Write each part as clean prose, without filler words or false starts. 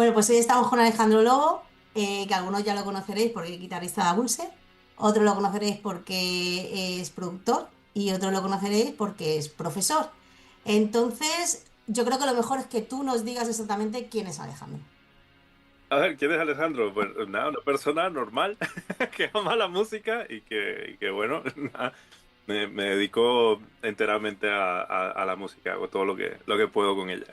Bueno, pues hoy estamos con Alejandro Lobo, que algunos ya lo conoceréis porque es guitarrista de Abulse, otros lo conoceréis porque es productor y otros lo conoceréis porque es profesor. Entonces, yo creo que lo mejor es que tú nos digas exactamente quién es Alejandro. A ver, ¿quién es Alejandro? Pues nada, una persona normal que ama la música y que bueno, nada, me dedico enteramente a la música, hago todo lo que puedo con ella.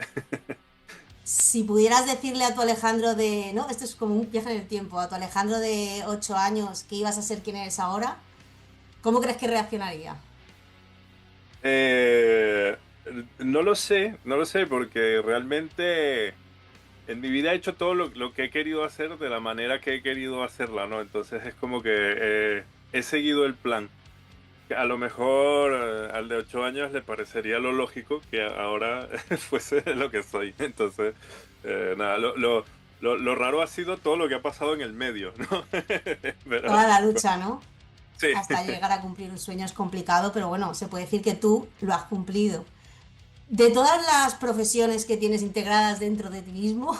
Si pudieras decirle a tu Alejandro de, ¿no? Esto es como un viaje en el tiempo, a tu Alejandro de 8 años que ibas a ser quien eres ahora, ¿cómo crees que reaccionaría? Eh, no lo sé, no lo sé, porque realmente en mi vida he hecho todo lo que he querido hacer de la manera que he querido hacerla, ¿no? Entonces es como que he seguido el plan. A lo mejor al de 8 años le parecería lo lógico que ahora fuese lo que soy. Entonces, nada, lo raro ha sido todo lo que ha pasado en el medio, ¿no? Pero Toda la lucha, ¿no? sí. Hasta llegar a cumplir un sueño es complicado, pero bueno, se puede decir que tú lo has cumplido. De todas las profesiones que tienes integradas dentro de ti mismo,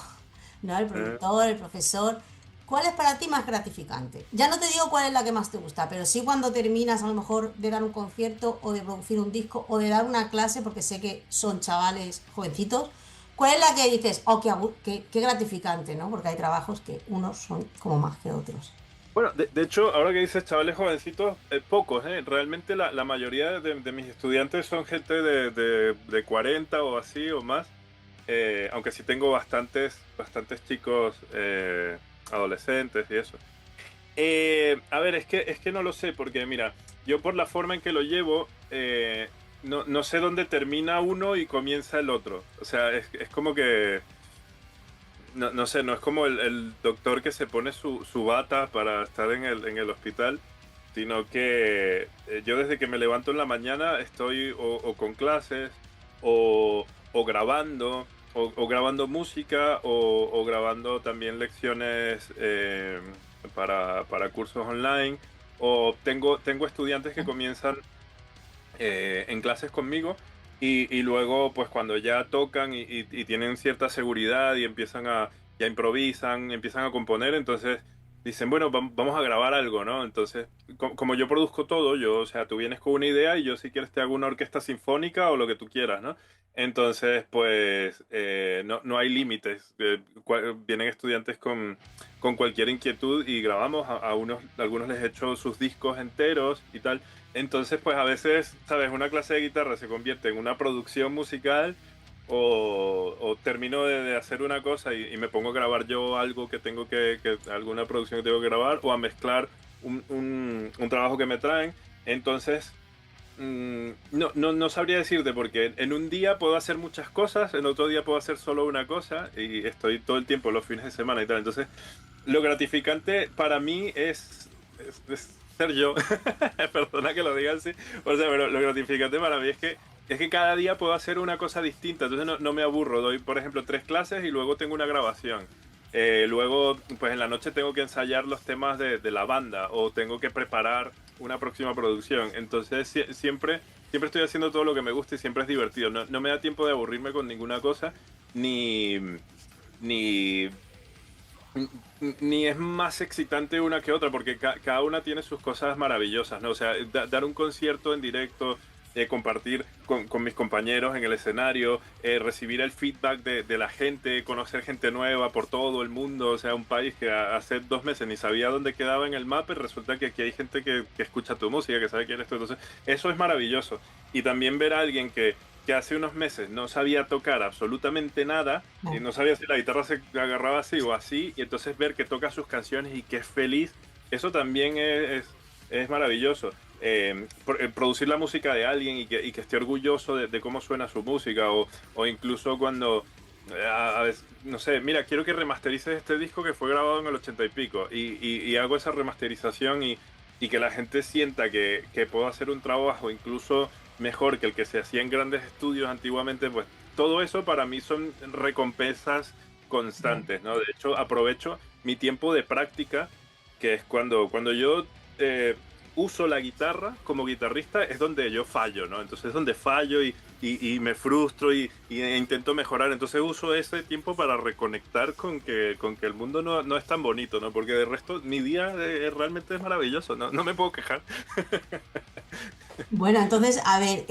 ¿no? El Eh, productor, el profesor, ¿cuál es para ti más gratificante? Ya no te digo cuál es la que más te gusta, pero sí cuando terminas a lo mejor de dar un concierto o de producir un disco o de dar una clase, porque sé que son chavales jovencitos, ¿cuál es la que dices, oh, qué gratificante, ¿no? Porque hay trabajos que unos son como más que otros. bueno, de hecho, ahora que dices chavales jovencitos, pocos, ¿eh? Realmente la mayoría de mis estudiantes son gente de 40 o así o más. Aunque sí tengo bastantes chicos adolescentes y eso. A ver, es que no lo sé, porque mira, yo por la forma en que lo llevo, no sé dónde termina uno y comienza el otro. O sea, es como que, no sé, no es como el doctor que se pone su bata para estar en el hospital, sino que yo desde que me levanto en la mañana estoy o con clases o grabando, o grabando música, o grabando también lecciones para cursos online, o tengo estudiantes que comienzan en clases conmigo y luego pues cuando ya tocan y tienen cierta seguridad y ya improvisan, empiezan a componer, entonces dicen, bueno, vamos a grabar algo, ¿no? Entonces, como yo produzco todo, o sea, tú vienes con una idea y yo si quieres te hago una orquesta sinfónica o lo que tú quieras, ¿no? Entonces, pues no hay límites. Vienen estudiantes con cualquier inquietud y grabamos. A algunos les he hecho sus discos enteros y tal. Entonces, pues a veces, ¿sabes? Una clase de guitarra se convierte en una producción musical o termino de hacer una cosa y me pongo a grabar yo algo alguna producción que tengo que grabar o a mezclar un trabajo que me traen. Entonces, no sabría decirte porque en un día puedo hacer muchas cosas, en otro día puedo hacer solo una cosa y estoy todo el tiempo los fines de semana y tal. Entonces, lo gratificante para mí es ser yo. Perdona que lo diga así. O sea, pero lo gratificante para mí es que cada día puedo hacer una cosa distinta. Entonces no me aburro. Doy, por ejemplo, 3 clases y luego tengo una grabación. Luego, pues en la noche tengo que ensayar los temas de la banda o tengo que preparar una próxima producción. Entonces, siempre estoy haciendo todo lo que me gusta y siempre es divertido. No me da tiempo de aburrirme con ninguna cosa, ni, ni ni es más excitante una que otra, porque cada una tiene sus cosas maravillosas, ¿no? O sea, dar un concierto en directo, compartir con mis compañeros en el escenario, recibir el feedback de la gente, conocer gente nueva por todo el mundo, o sea, un país que hace 2 meses ni sabía dónde quedaba en el mapa y resulta que aquí hay gente que escucha tu música, que sabe quién eres tú. Entonces, eso es maravilloso. Y también ver a alguien que hace unos meses no sabía tocar absolutamente nada y Vale. no sabía si la guitarra se agarraba así o así, y entonces ver que toca sus canciones y que es feliz, eso también es maravilloso. Producir la música de alguien y que esté orgulloso de cómo suena su música, o incluso cuando, a veces, no sé, mira, quiero que remasterices este disco que fue grabado en el 80 y pico, y hago esa remasterización y que la gente sienta que puedo hacer un trabajo incluso mejor que el que se hacía en grandes estudios antiguamente, pues todo eso para mí son recompensas constantes, ¿no? De hecho, aprovecho mi tiempo de práctica, que es cuando yo uso la guitarra como guitarrista, es donde yo fallo, ¿no? Entonces es donde fallo y me frustro y intento mejorar. Entonces uso ese tiempo para reconectar con que el mundo no es tan bonito, ¿no? Porque de resto mi día realmente es maravilloso, no me puedo quejar. Bueno, entonces, a ver,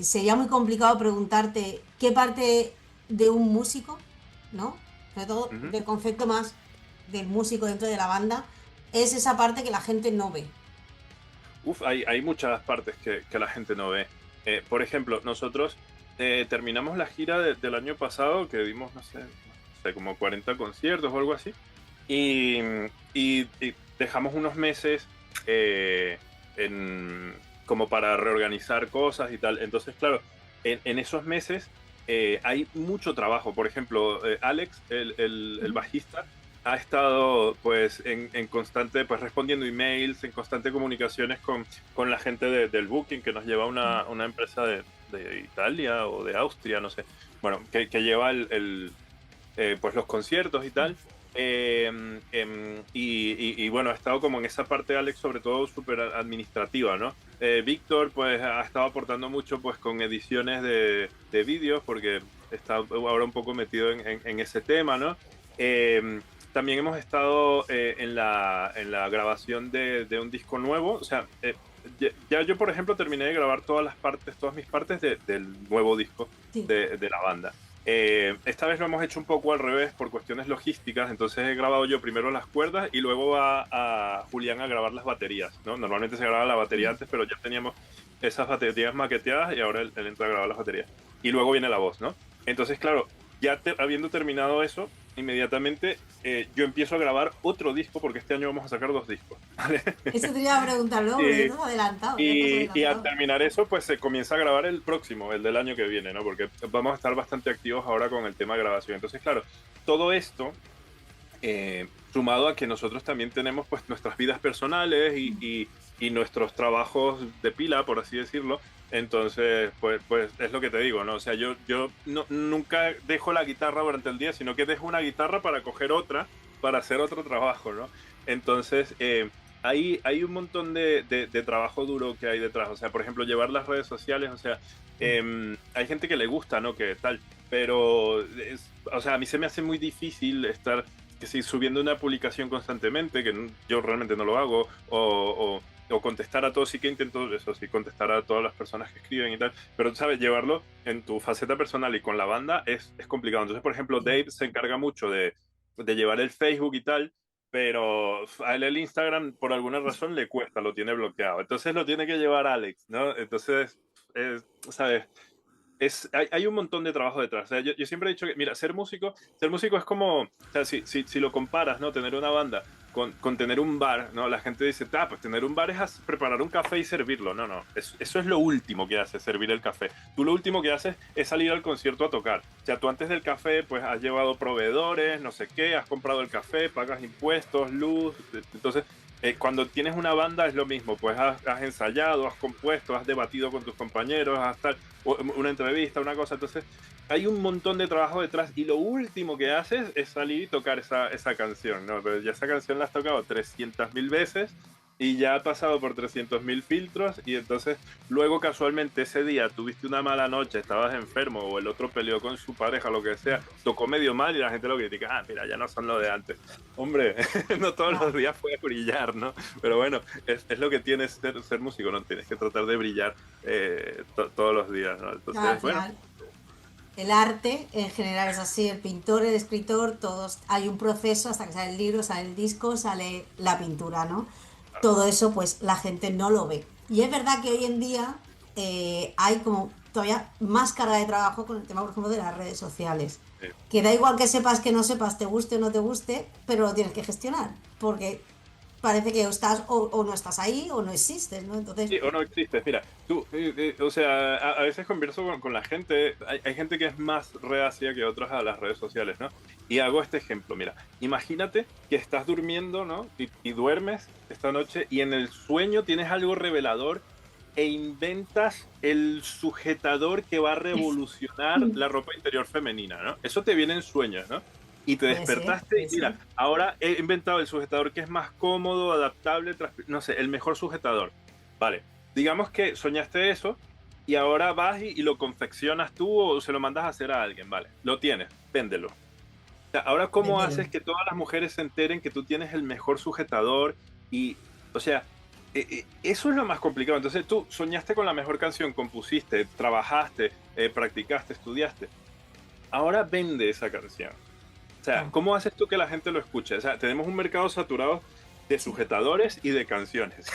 sería muy complicado preguntarte qué parte de un músico, ¿no? Sobre todo Ujú. del concepto más del músico dentro de la banda, es esa parte que la gente no ve. Uf, hay muchas partes que la gente no ve. Por ejemplo, nosotros terminamos la gira del año pasado, que dimos, no sé, como 40 conciertos o algo así, y, y dejamos unos meses eh, en, como para reorganizar cosas y tal. Entonces, claro, en esos meses hay mucho trabajo. Por ejemplo, Alex, el Ujú. bajista, ha estado pues en constante, pues respondiendo emails, en constante comunicaciones con la gente del Booking, que nos lleva una empresa de Italia o de Austria, no sé, bueno, que lleva pues los conciertos y tal. Y bueno, ha estado como en esa parte, Alex, sobre todo súper administrativa, ¿no? Víctor, pues ha estado aportando mucho pues con ediciones de vídeos, porque está ahora un poco metido en ese tema, ¿no? Eh, También hemos estado en la grabación de un disco nuevo, o sea, ya yo, por ejemplo, terminé de grabar todas las partes, todas mis partes del nuevo disco Sí. de la banda. Esta vez lo hemos hecho un poco al revés por cuestiones logísticas, entonces he grabado yo primero las cuerdas y luego va a Julián a grabar las baterías, ¿no? Normalmente se graba la batería Sí. antes, pero ya teníamos esas baterías maqueteadas y ahora él entra a grabar las baterías. Y luego viene la voz, ¿no? Entonces, claro, habiendo terminado eso, inmediatamente yo empiezo a grabar otro disco porque este año vamos a sacar 2 discos, ¿vale? Eso te iba a preguntar luego, porque ya Y, estás adelantado, ya estás y al adelantado. terminar eso, pues se comienza a grabar el próximo, el del año que viene, ¿no? Porque vamos a estar bastante activos ahora con el tema de grabación. Entonces, claro, todo esto, sumado a que nosotros también tenemos pues nuestras vidas personales y nuestros trabajos de pila, por así decirlo. Entonces, pues es lo que te digo, ¿no? O sea, yo nunca dejo la guitarra durante el día, sino que dejo una guitarra para coger otra, para hacer otro trabajo, ¿no? Entonces, hay un montón de trabajo duro que hay detrás. O sea, por ejemplo, llevar las redes sociales, o sea, hay gente que le gusta, ¿no? Que tal, pero, o sea, a mí se me hace muy difícil estar que sí, subiendo una publicación constantemente, que yo realmente no lo hago, o contestar a todos, sí que intento eso, sí, contestar a todas las personas que escriben y tal, pero, ¿sabes? Llevarlo en tu faceta personal y con la banda es complicado. Entonces, por ejemplo, Sí. Dave se encarga mucho de llevar el Facebook y tal, pero a él el Instagram por alguna razón le cuesta, lo tiene bloqueado. Entonces lo tiene que llevar Alex, ¿no? Entonces, ¿sabes? Hay un montón de trabajo detrás. O sea, yo siempre he dicho que, mira, ser músico es como, o sea, si lo comparas, ¿no? Tener una banda con tener un bar, ¿no? La gente dice, pues tener un bar es preparar un café y servirlo. No, no, eso es lo último que haces, servir el café. Tú lo último que haces es salir al concierto a tocar. O sea, tú antes del café, pues has llevado proveedores, no sé qué, has comprado el café, pagas impuestos, luz. Entonces, cuando tienes una banda es lo mismo, pues has ensayado, has compuesto, has debatido con tus compañeros, has tal, una entrevista, una cosa. Entonces, hay un montón de trabajo detrás y lo último que haces es salir y tocar esa canción, ¿no? Pero ya esa canción la has tocado 300.000 veces y ya ha pasado por 300.000 filtros y entonces luego casualmente ese día tuviste una mala noche, estabas enfermo o el otro peleó con su pareja, lo que sea, tocó medio mal y la gente lo critica, mira, ya no son lo de antes. Hombre, no todos los Ya. días puedes brillar, ¿no? Pero bueno, es lo que tienes ser músico, ¿no? Tienes que tratar de brillar todos los días, ¿no? No, al Entonces, bueno. final, el arte en general es así, el pintor, el escritor, todos, hay un proceso hasta que sale el libro, sale el disco, sale la pintura, ¿no? Todo eso pues la gente no lo ve. Y es verdad que hoy en día hay como todavía más carga de trabajo con el tema, por ejemplo, de las redes sociales. Sí. Que da igual que sepas que no sepas, te guste o no te guste, pero lo tienes que gestionar, porque parece que estás o no estás ahí o no existes, ¿no? Entonces, Sí, o no existes. Mira, tú, o sea, a veces converso con la gente, hay gente que es más reacia que otras a las redes sociales, ¿no? Y hago este ejemplo, mira, imagínate que estás durmiendo, ¿no? Y duermes esta noche y en el sueño tienes algo revelador e inventas el sujetador que va a revolucionar la ropa interior femenina, ¿no? Eso te viene en sueños, ¿no? Y te puede ser, despertaste y puede ser. mira, ahora he inventado el sujetador que es más cómodo, adaptable, no sé, el mejor sujetador. Vale, digamos que soñaste eso y ahora vas y lo confeccionas tú o se lo mandas a hacer a alguien, vale, lo tienes, véndelo. O sea, ahora, ¿cómo Véndelo. haces que todas las mujeres se enteren que tú tienes el mejor sujetador? Y, o sea, eso es lo más complicado. Entonces tú soñaste con la mejor canción, compusiste, trabajaste, practicaste, estudiaste. Ahora vende esa canción. O sea, Claro. ¿cómo haces tú que la gente lo escuche? O sea, tenemos un mercado saturado de Sí. sujetadores y de canciones.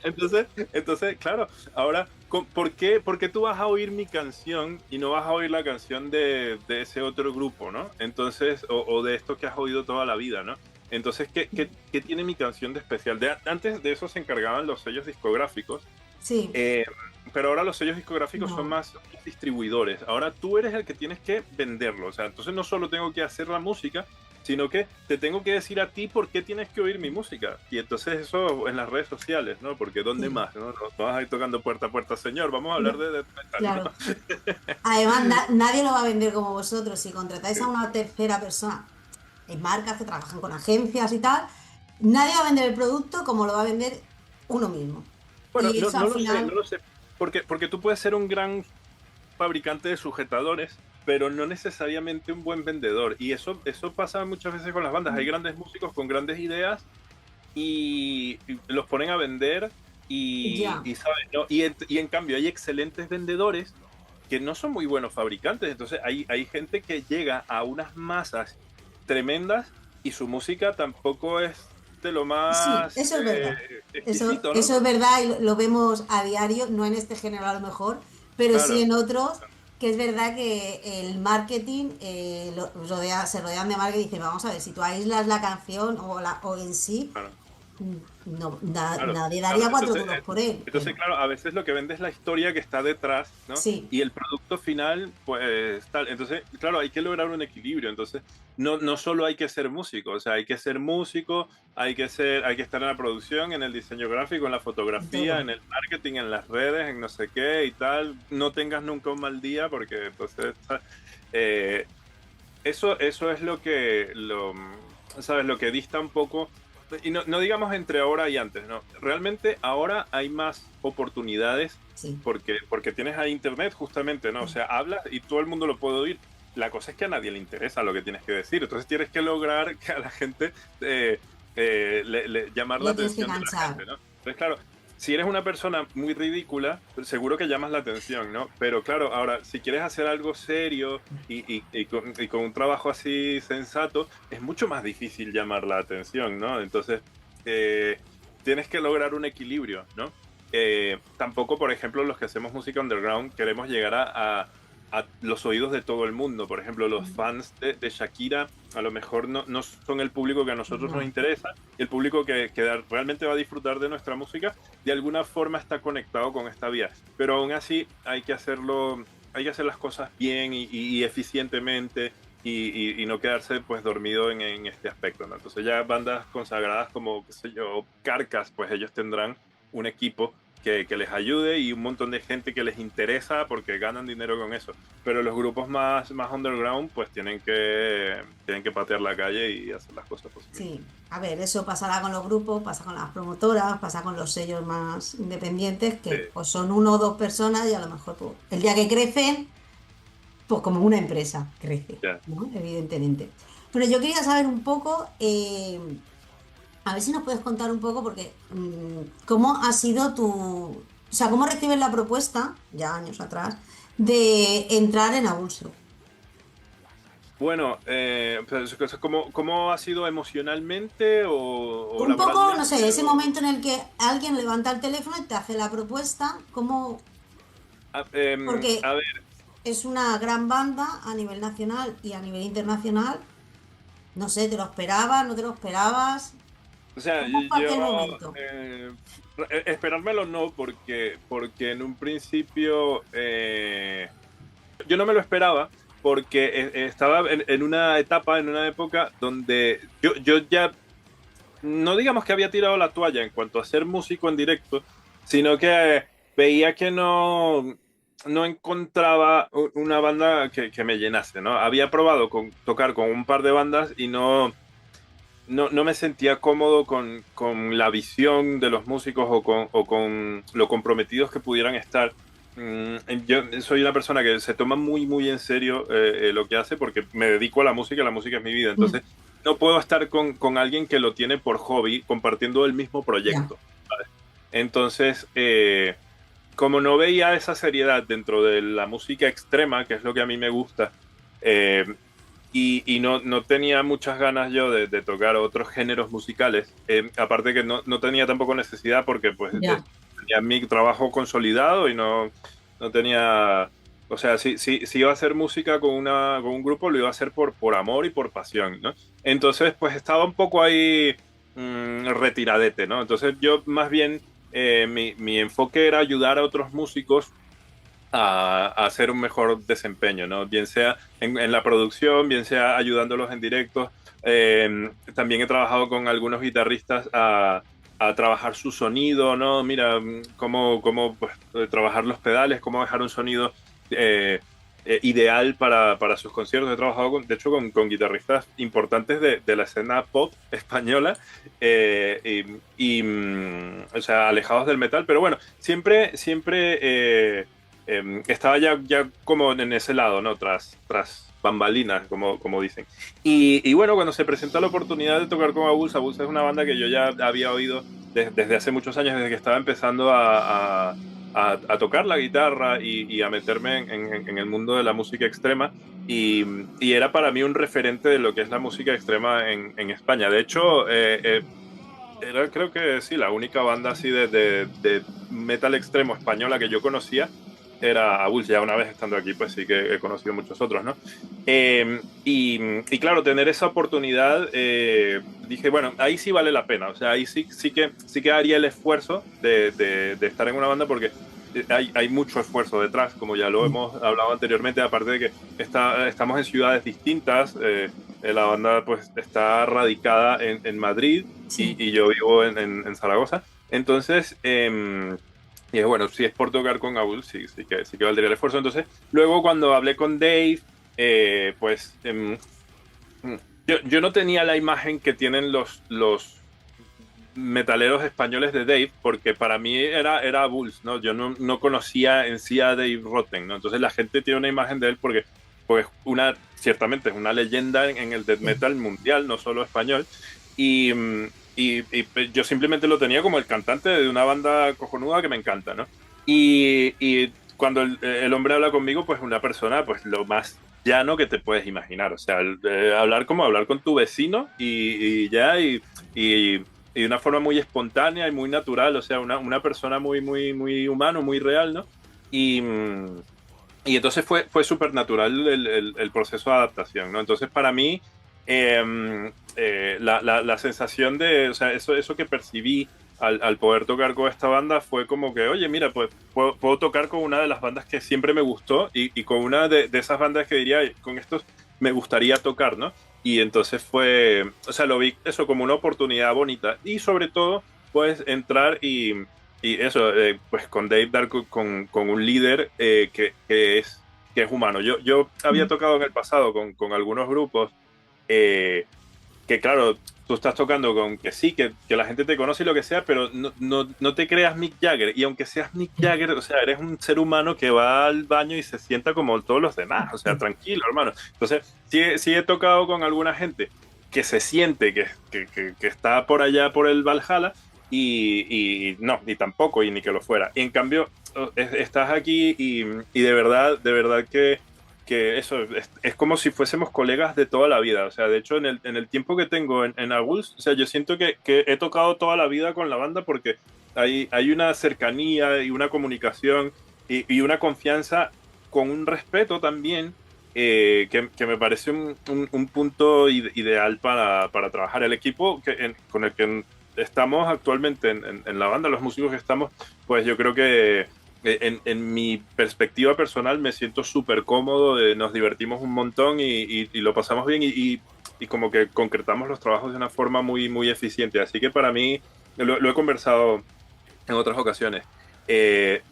Entonces, claro, ahora, ¿por qué tú vas a oír mi canción y no vas a oír la canción de ese otro grupo, ¿no? Entonces, o de esto que has oído toda la vida, ¿no? Entonces, ¿qué tiene mi canción de especial? Antes de eso se encargaban los sellos discográficos, Sí. eh, pero ahora los sellos discográficos son No. más distribuidores. Ahora tú eres el que tienes que venderlo. O sea, entonces no solo tengo que hacer la música, sino que te tengo que decir a ti por qué tienes que oír mi música. Y entonces eso en las redes sociales, ¿no? Porque ¿dónde Sí. más? No vas a ir tocando puerta a puerta, señor. Vamos a hablar No. de metal, ¿no? Claro. Además, nadie lo va a vender como vosotros. Si contratáis a Sí. una tercera persona, en marcas que trabajan con agencias y tal, nadie va a vender el producto como lo va a vender uno mismo. Bueno, Y no, eso al no lo sé, no final, lo sé. Porque tú puedes ser un gran fabricante de sujetadores, pero no necesariamente un buen vendedor. Y eso pasa muchas veces con las bandas. Hay grandes músicos con grandes ideas y los ponen a vender ya. ¿sabes? ¿No? Y en cambio hay excelentes vendedores que no son muy buenos fabricantes. Entonces hay gente que llega a unas masas tremendas y su música tampoco es de lo Sí, más eso es verdad. exquisito, ¿no? Eso es verdad y lo vemos a diario, no en este género a lo mejor, pero sí Claro. en otros, que es verdad que el marketing se rodean de marketing y dicen, vamos a ver, si tú aíslas la canción o en sí, Claro. no, Claro, nadie claro. daría cuatro Entonces, duros por él, pero claro, a veces lo que vende es la historia que está detrás, ¿no? sí, Y el producto final, pues tal. Entonces, claro, hay que lograr un equilibrio. Entonces, no solo hay que ser músico, o sea, hay que ser músico, hay que estar en la producción, en el diseño gráfico, en la en fotografía, todo. en el marketing, en las redes, en no sé qué y tal. No tengas nunca un mal día porque entonces, eh, eso es ¿sabes? Lo que dista un poco, y no digamos entre ahora y antes, ¿no? Realmente ahora hay más oportunidades Sí, porque tienes ahí internet justamente, ¿no? O sí. sea, hablas y todo el mundo lo puede oír. La cosa es que a nadie le interesa lo que tienes que decir, entonces tienes que lograr que a la gente llamar la Le tienes que atención de la enganchar. gente, ¿no? Entonces, claro, si eres una persona muy ridícula, seguro que llamas la atención, ¿no? Pero claro, ahora, si quieres hacer algo serio y con un trabajo así sensato, es mucho más difícil llamar la atención, ¿no? Entonces, eh, tienes que lograr un equilibrio, ¿no? Tampoco, por ejemplo, los que hacemos música underground queremos llegar a los oídos de todo el mundo. Por ejemplo, los fans de Shakira a lo mejor no son el público que a nosotros nos No. interesa. Y el público que realmente va a disfrutar de nuestra música, de alguna forma está conectado con esta vía. Pero aún así hay que hacerlo, hay que hacer las cosas bien y eficientemente y no quedarse pues dormido en este aspecto, ¿no? Entonces ya bandas consagradas como, qué sé yo, Carcass, pues ellos tendrán un equipo que les ayude y un montón de gente que les interesa porque ganan dinero con eso. Pero los grupos más underground pues tienen que patear la calle y hacer las cosas por sí mismos. Sí, a ver, eso pasará con los grupos, pasa con las promotoras, pasa con los sellos más independientes, que pues son uno o dos personas y a lo mejor pues, el día que crecen, pues como una empresa crece, Ya. ¿no? Evidentemente. Pero yo quería saber un poco, a ver si nos puedes contar un poco, porque cómo ha sido o sea, cómo recibes la propuesta, ya años atrás, de entrar en Avulso. Bueno, pues, ¿cómo ha sido emocionalmente o Un poco, no laboralmente? sé, ese momento en el que alguien levanta el teléfono y te hace la propuesta, ¿cómo? A Porque ver, es una gran banda a nivel nacional y a nivel internacional. No sé, ¿te lo esperabas? ¿No te lo esperabas? o sea, ¿Cómo fue yo aquel momento? eh, esperármelo no, porque en un principio yo no me lo esperaba, porque estaba en una etapa, en una época donde yo ya, no digamos que había tirado la toalla en cuanto a ser músico en directo, sino que veía que no encontraba una banda que me llenase, ¿no? Había probado tocar con un par de bandas y no me sentía cómodo con la visión de los músicos o con lo comprometidos que pudieran estar. yo soy una persona que se toma muy, muy en serio lo que hace porque me dedico a la música es mi vida, Mm, entonces no puedo estar con alguien que lo tiene por hobby compartiendo el mismo ya, proyecto. Entonces, como no veía esa seriedad dentro de la música extrema, que es lo que a mí me gusta, eh, y no tenía muchas ganas yo de tocar otros géneros musicales, aparte que no tenía tampoco necesidad porque pues ya, tenía mi trabajo consolidado y no tenía, o sea, si iba a hacer música con un grupo, lo iba a hacer por amor y por pasión, ¿no? Entonces, pues estaba un poco ahí retiradete, ¿no? Entonces yo más bien, mi enfoque era ayudar a otros músicos a hacer un mejor desempeño, ¿no? Bien sea en la producción, bien sea ayudándolos en directo. También he trabajado con algunos guitarristas a trabajar su sonido, ¿no? Mira, cómo pues, trabajar los pedales, cómo dejar un sonido ideal para sus conciertos. He trabajado, de hecho, con guitarristas importantes de la escena pop española, o sea, alejados del metal, pero bueno, siempre estaba ya como en ese lado, ¿no? Tras bambalinas, como dicen. Y bueno, cuando se presenta la oportunidad de tocar con Abulsa, Abulsa es una banda que yo ya había oído desde hace muchos años, desde que estaba empezando a tocar la guitarra y a meterme en el mundo de la música extrema. Y era para mí un referente de lo que es la música extrema en España. De hecho, era creo que sí, la única banda así de metal extremo española que yo conocía era Abulsa. Ya una vez estando aquí, pues sí que he conocido muchos otros, ¿no? Y claro, tener esa oportunidad, dije, bueno, ahí sí vale la pena. O sea, ahí sí que haría el esfuerzo de estar en una banda porque hay mucho esfuerzo detrás, como ya lo mm, hemos hablado anteriormente, aparte de que estamos en ciudades distintas. La banda pues está radicada en Madrid sí. y yo vivo en Zaragoza. Entonces, y bueno, si es por tocar con Aul, sí que valdría el esfuerzo. Entonces, luego cuando hablé con Dave, pues mm, yo no tenía la imagen que tienen los metaleros españoles de Dave, porque para mí era Bulls, ¿no? Yo no conocía en sí a Dave Rotten, ¿no? Entonces la gente tiene una imagen de él porque pues ciertamente es una leyenda en el death Sí. metal mundial, no solo español, y, pues, yo simplemente lo tenía como el cantante de una banda cojonuda que me encanta, ¿no? Y cuando el hombre habla conmigo, pues una persona, pues lo más llano que te puedes imaginar, o sea, hablar como hablar con tu vecino y ya, y de una forma muy espontánea y muy natural, o sea, una persona muy, muy, muy humano, muy real, ¿no? Y, y entonces fue súper natural el proceso de adaptación, ¿no? Entonces, para mí, la sensación de, o sea, eso que percibí al poder tocar con esta banda fue como que, oye, mira, pues puedo tocar con una de las bandas que siempre me gustó y con una de esas bandas que diría, con estos me gustaría tocar, ¿no? Y entonces o sea, lo vi eso como una oportunidad bonita y sobre todo, pues entrar y eso, pues con Dave dar con un líder que es humano. Yo había Mm, tocado en el pasado con algunos grupos eh, que, claro, tú estás tocando con que sí, que la gente te conoce y lo que sea, pero no te creas Mick Jagger. Y aunque seas Mick sí, Jagger, o sea, eres un ser humano que va al baño y se sienta como todos los demás. O sea, sí. tranquilo, hermano. Entonces, sí he tocado con alguna gente que se siente que está por allá por el Valhalla y no, ni tampoco, y ni que lo fuera. Y en cambio, estás aquí y de verdad que eso es como si fuésemos colegas de toda la vida. O sea, de hecho, en el tiempo que tengo en Aguls, o sea, yo siento que he tocado toda la vida con la banda porque hay una cercanía y una comunicación y una confianza con un respeto también, que me parece un punto ideal para trabajar. El equipo con el que estamos actualmente en la banda, los músicos que estamos, pues yo creo que en mi perspectiva personal me siento súper cómodo, nos divertimos un montón y lo pasamos bien y como que concretamos los trabajos de una forma muy, muy eficiente. Así que para mí, lo he conversado en otras ocasiones. Eh,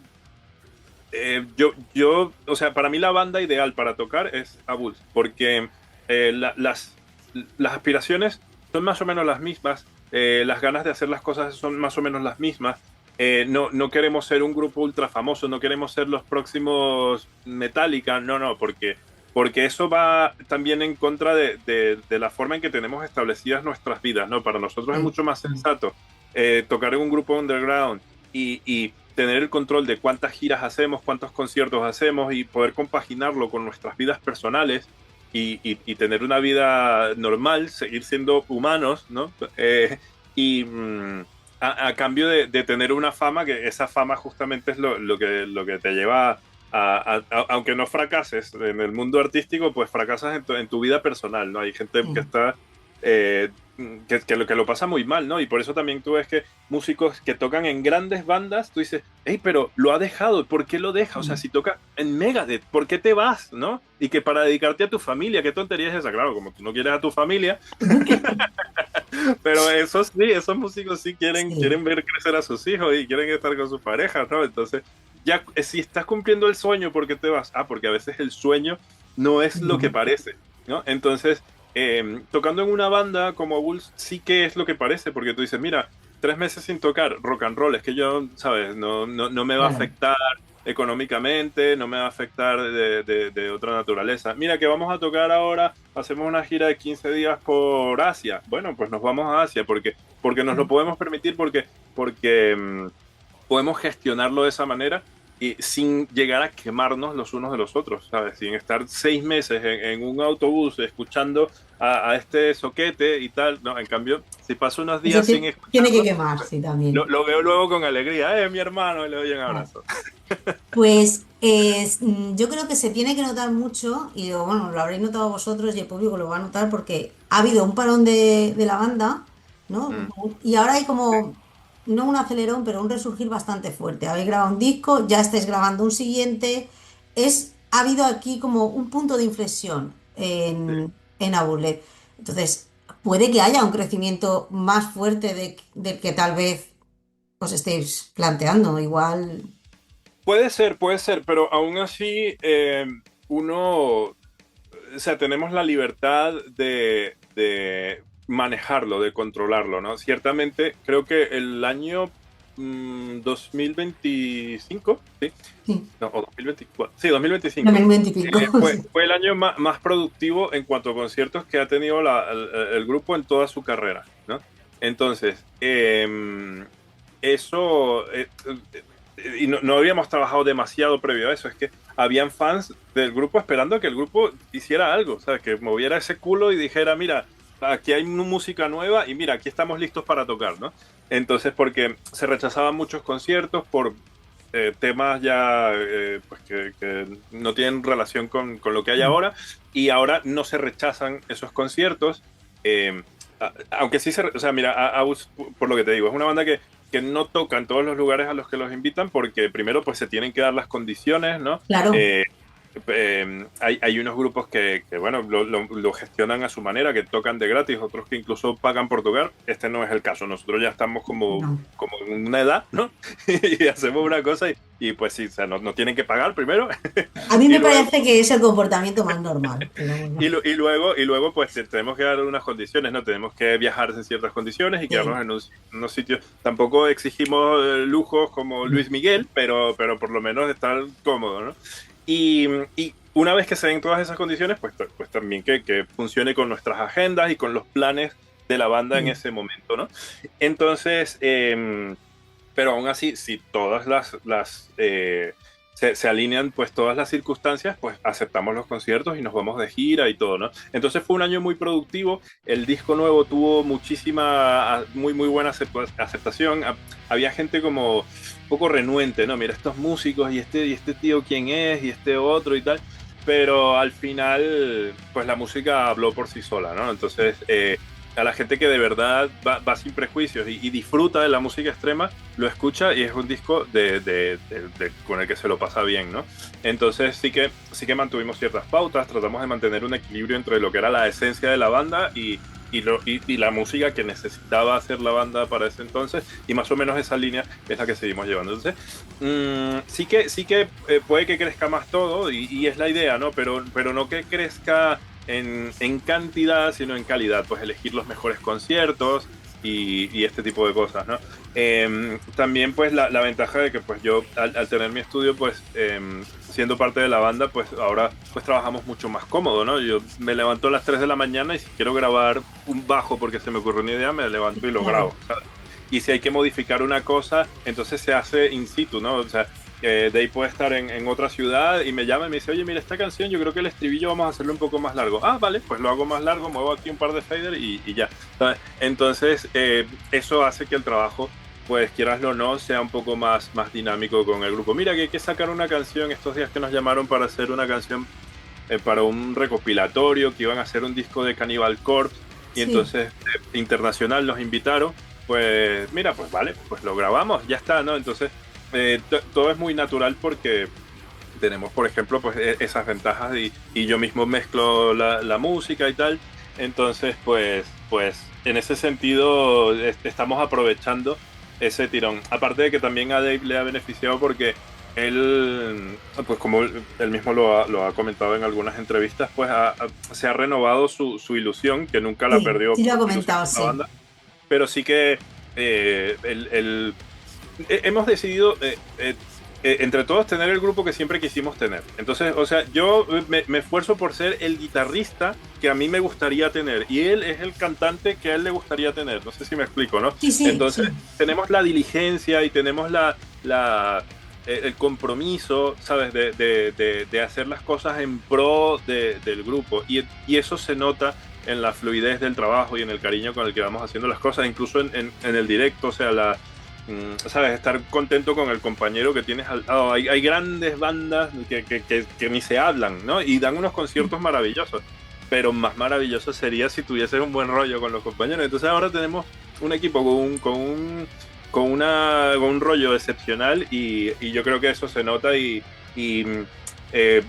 o sea, para mí la banda ideal para tocar es Abul, porque las aspiraciones son más o menos las mismas, las ganas de hacer las cosas son más o menos las mismas, no queremos ser un grupo ultra famoso, no queremos ser los próximos Metallica, no, porque eso va también en contra de la forma en que tenemos establecidas nuestras vidas, ¿no? Para nosotros es Sí. mucho más sensato tocar en un grupo underground y tener el control de cuántas giras hacemos, cuántos conciertos hacemos y poder compaginarlo con nuestras vidas personales y tener una vida normal, seguir siendo humanos, ¿no? Y a cambio de tener una fama, que esa fama justamente es lo que te lleva aunque no fracases en el mundo artístico, pues fracasas en tu vida personal, ¿no? Hay gente que Sí. está que lo pasa muy mal, ¿no? Y por eso también tú ves que músicos que tocan en grandes bandas, tú dices, hey, pero lo ha dejado, ¿por qué lo deja? O sea, si toca en Megadeth, ¿por qué te vas, no? Y que para dedicarte a tu familia, ¿qué tontería es esa? Claro, como tú no quieres a tu familia, pero esos sí, esos músicos sí Sí. quieren ver crecer a sus hijos y quieren estar con sus parejas, ¿no? Entonces, ya si estás cumpliendo el sueño, ¿por qué te vas? Ah, porque a veces el sueño no es lo que parece, ¿no? Entonces, tocando en una banda como Bulls sí que es lo que parece, porque tú dices, mira, 3 meses sin tocar rock and roll, es que yo, ¿sabes? No me va a Claro. afectar económicamente, no me va a afectar de otra naturaleza. Mira, que vamos a tocar ahora, hacemos una gira de 15 días por Asia. Bueno, pues nos vamos a Asia porque nos lo podemos permitir, porque podemos gestionarlo de esa manera y sin llegar a quemarnos los unos de los otros, ¿sabes? Sin estar 6 meses en un autobús escuchando a este soquete y tal. No, en cambio, si paso unos Eso días sin tiene que escucharlo, quemar, sí, también. lo veo luego con alegría. Mi hermano! Y le doy un Claro. abrazo. Pues yo creo que se tiene que notar mucho, y digo, bueno, lo habréis notado vosotros y el público lo va a notar porque ha habido un parón de la banda, ¿no? Mm. Y ahora hay como, no un acelerón, pero un resurgir bastante fuerte. Habéis grabado un disco, ya estáis grabando un siguiente. Ha habido aquí como un punto de inflexión Sí. en Abulet. Entonces, puede que haya un crecimiento más fuerte del que tal vez os estéis planteando. Igual. Puede ser, pero aún así uno, o sea, tenemos la libertad de manejarlo, de controlarlo, ¿no? Ciertamente, creo que el año 2025, ¿sí? Sí. No, o 2024, sí, 2025, 2025, fue, sí. fue el año más productivo en cuanto a conciertos que ha tenido el grupo en toda su carrera, ¿no? Entonces, eso, y no habíamos trabajado demasiado previo a eso, es que habían fans del grupo esperando que el grupo hiciera algo, ¿sabes? Que moviera ese culo y dijera, mira, aquí hay música nueva y mira, aquí estamos listos para tocar, ¿no? Entonces, porque se rechazaban muchos conciertos por temas ya pues que no tienen relación con lo que hay ahora, y ahora no se rechazan esos conciertos, eh, aunque sí o sea, mira, por lo que te digo, es una banda que no toca en todos los lugares a los que los invitan porque primero pues se tienen que dar las condiciones, ¿no? Claro. Hay unos grupos que bueno, lo gestionan a su manera, que tocan de gratis, otros que incluso pagan por tocar. Este no es el caso. Nosotros ya estamos como, No. como en una edad, ¿no? Y hacemos una cosa y pues sí, o sea, no tienen que pagar primero A mí y me luego, parece que es el comportamiento más normal, pero bueno. y luego pues tenemos que dar unas condiciones, ¿no? Tenemos que viajar en ciertas condiciones y quedarnos Sí. en unos sitios. Tampoco exigimos lujos como Luis Miguel, pero por lo menos estar cómodo, ¿no? Y una vez que se den todas esas condiciones, pues también que funcione con nuestras agendas y con los planes de la banda en Sí. ese momento, ¿no? Entonces, pero aún así, si todas se alinean pues todas las circunstancias, pues aceptamos los conciertos y nos vamos de gira y todo, ¿no? Entonces fue un año muy productivo, el disco nuevo tuvo muy buena aceptación, había gente como un poco renuente, ¿no? Mira, estos músicos y este tío quién es y este otro y tal, pero al final pues la música habló por sí sola, ¿no? Entonces a la gente que de verdad va sin prejuicios y disfruta de la música extrema, lo escucha y es un disco con el que se lo pasa bien, ¿no? Entonces sí que mantuvimos ciertas pautas, tratamos de mantener un equilibrio entre lo que era la esencia de la banda y la música que necesitaba hacer la banda para ese entonces, y más o menos esa línea es la que seguimos llevando. Entonces, sí que puede que crezca más todo y es la idea, ¿no? Pero no que crezca en cantidad, sino en calidad, pues elegir los mejores conciertos y este tipo de cosas, ¿no? También pues la ventaja de que pues yo al tener mi estudio pues siendo parte de la banda pues ahora pues trabajamos mucho más cómodo, ¿no? Yo me levanto a las 3 de la mañana y si quiero grabar un bajo porque se me ocurrió una idea me levanto y lo Claro. grabo, ¿sabes? Y si hay que modificar una cosa entonces se hace in situ, ¿no? O sea, Dave puede estar en otra ciudad y me llama y me dice, oye, mira, esta canción, yo creo que el estribillo vamos a hacerlo un poco más largo. Ah, vale, pues lo hago más largo, muevo aquí un par de fader y ya. ¿Sabes? Entonces, eso hace que el trabajo, pues quieraslo o no, sea un poco más dinámico con el grupo. Mira, que hay que sacar una canción estos días que nos llamaron para hacer una canción para un recopilatorio, que iban a hacer un disco de Cannibal Corpse y Sí. entonces internacional nos invitaron. Pues mira, pues vale, pues lo grabamos, ya está, ¿no? Entonces todo es muy natural porque tenemos, por ejemplo, pues esas ventajas y yo mismo mezclo la música y tal. Entonces, pues en ese sentido estamos aprovechando ese tirón. Aparte de que también a Dave le ha beneficiado porque él, pues como él mismo lo ha comentado en algunas entrevistas, pues se ha renovado su ilusión, que nunca la Sí, perdió sí lo ha por su ilusión comentado, con la sí. banda, pero sí que hemos decidido entre todos tener el grupo que siempre quisimos tener. Entonces, o sea, yo me esfuerzo por ser el guitarrista que a mí me gustaría tener y él es el cantante que a él le gustaría tener. No sé si me explico, ¿no? Sí, sí, Entonces, sí. tenemos la diligencia y tenemos el compromiso, ¿sabes? De hacer las cosas en pro del grupo. Y eso se nota en la fluidez del trabajo y en el cariño con el que vamos haciendo las cosas, incluso en el directo, o sea, ¿sabes? Estar contento con el compañero que tienes al lado. Hay grandes bandas que ni se hablan, ¿no? Y dan unos conciertos maravillosos. Pero más maravilloso sería si tuvieses un buen rollo con los compañeros. Entonces ahora tenemos un equipo con un rollo excepcional y yo creo que eso se nota y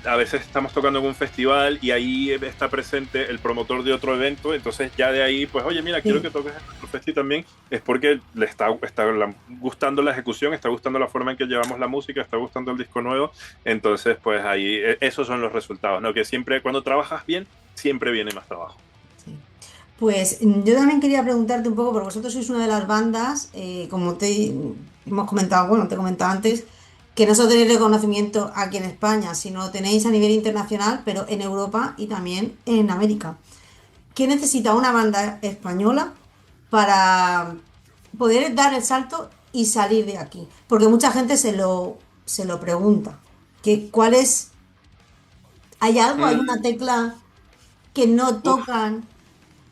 a veces estamos tocando en un festival y ahí está presente el promotor de otro evento, entonces ya de ahí, pues, oye, mira, quiero Sí. que toques en nuestro festi también, es porque le está gustando la ejecución, está gustando la forma en que llevamos la música, está gustando el disco nuevo, entonces, pues ahí, esos son los resultados, ¿no? Que siempre, cuando trabajas bien, siempre viene más trabajo. Sí. Pues yo también quería preguntarte un poco, porque vosotros sois una de las bandas, como te hemos comentado, bueno, te he comentado antes, que no solo tenéis reconocimiento aquí en España, sino lo tenéis a nivel internacional, pero en Europa y también en América. ¿Qué necesita una banda española para poder dar el salto y salir de aquí? Porque mucha gente se lo pregunta. ¿Cuál es? ¿Hay algo? ¿Hay una Mm, tecla que no uf, tocan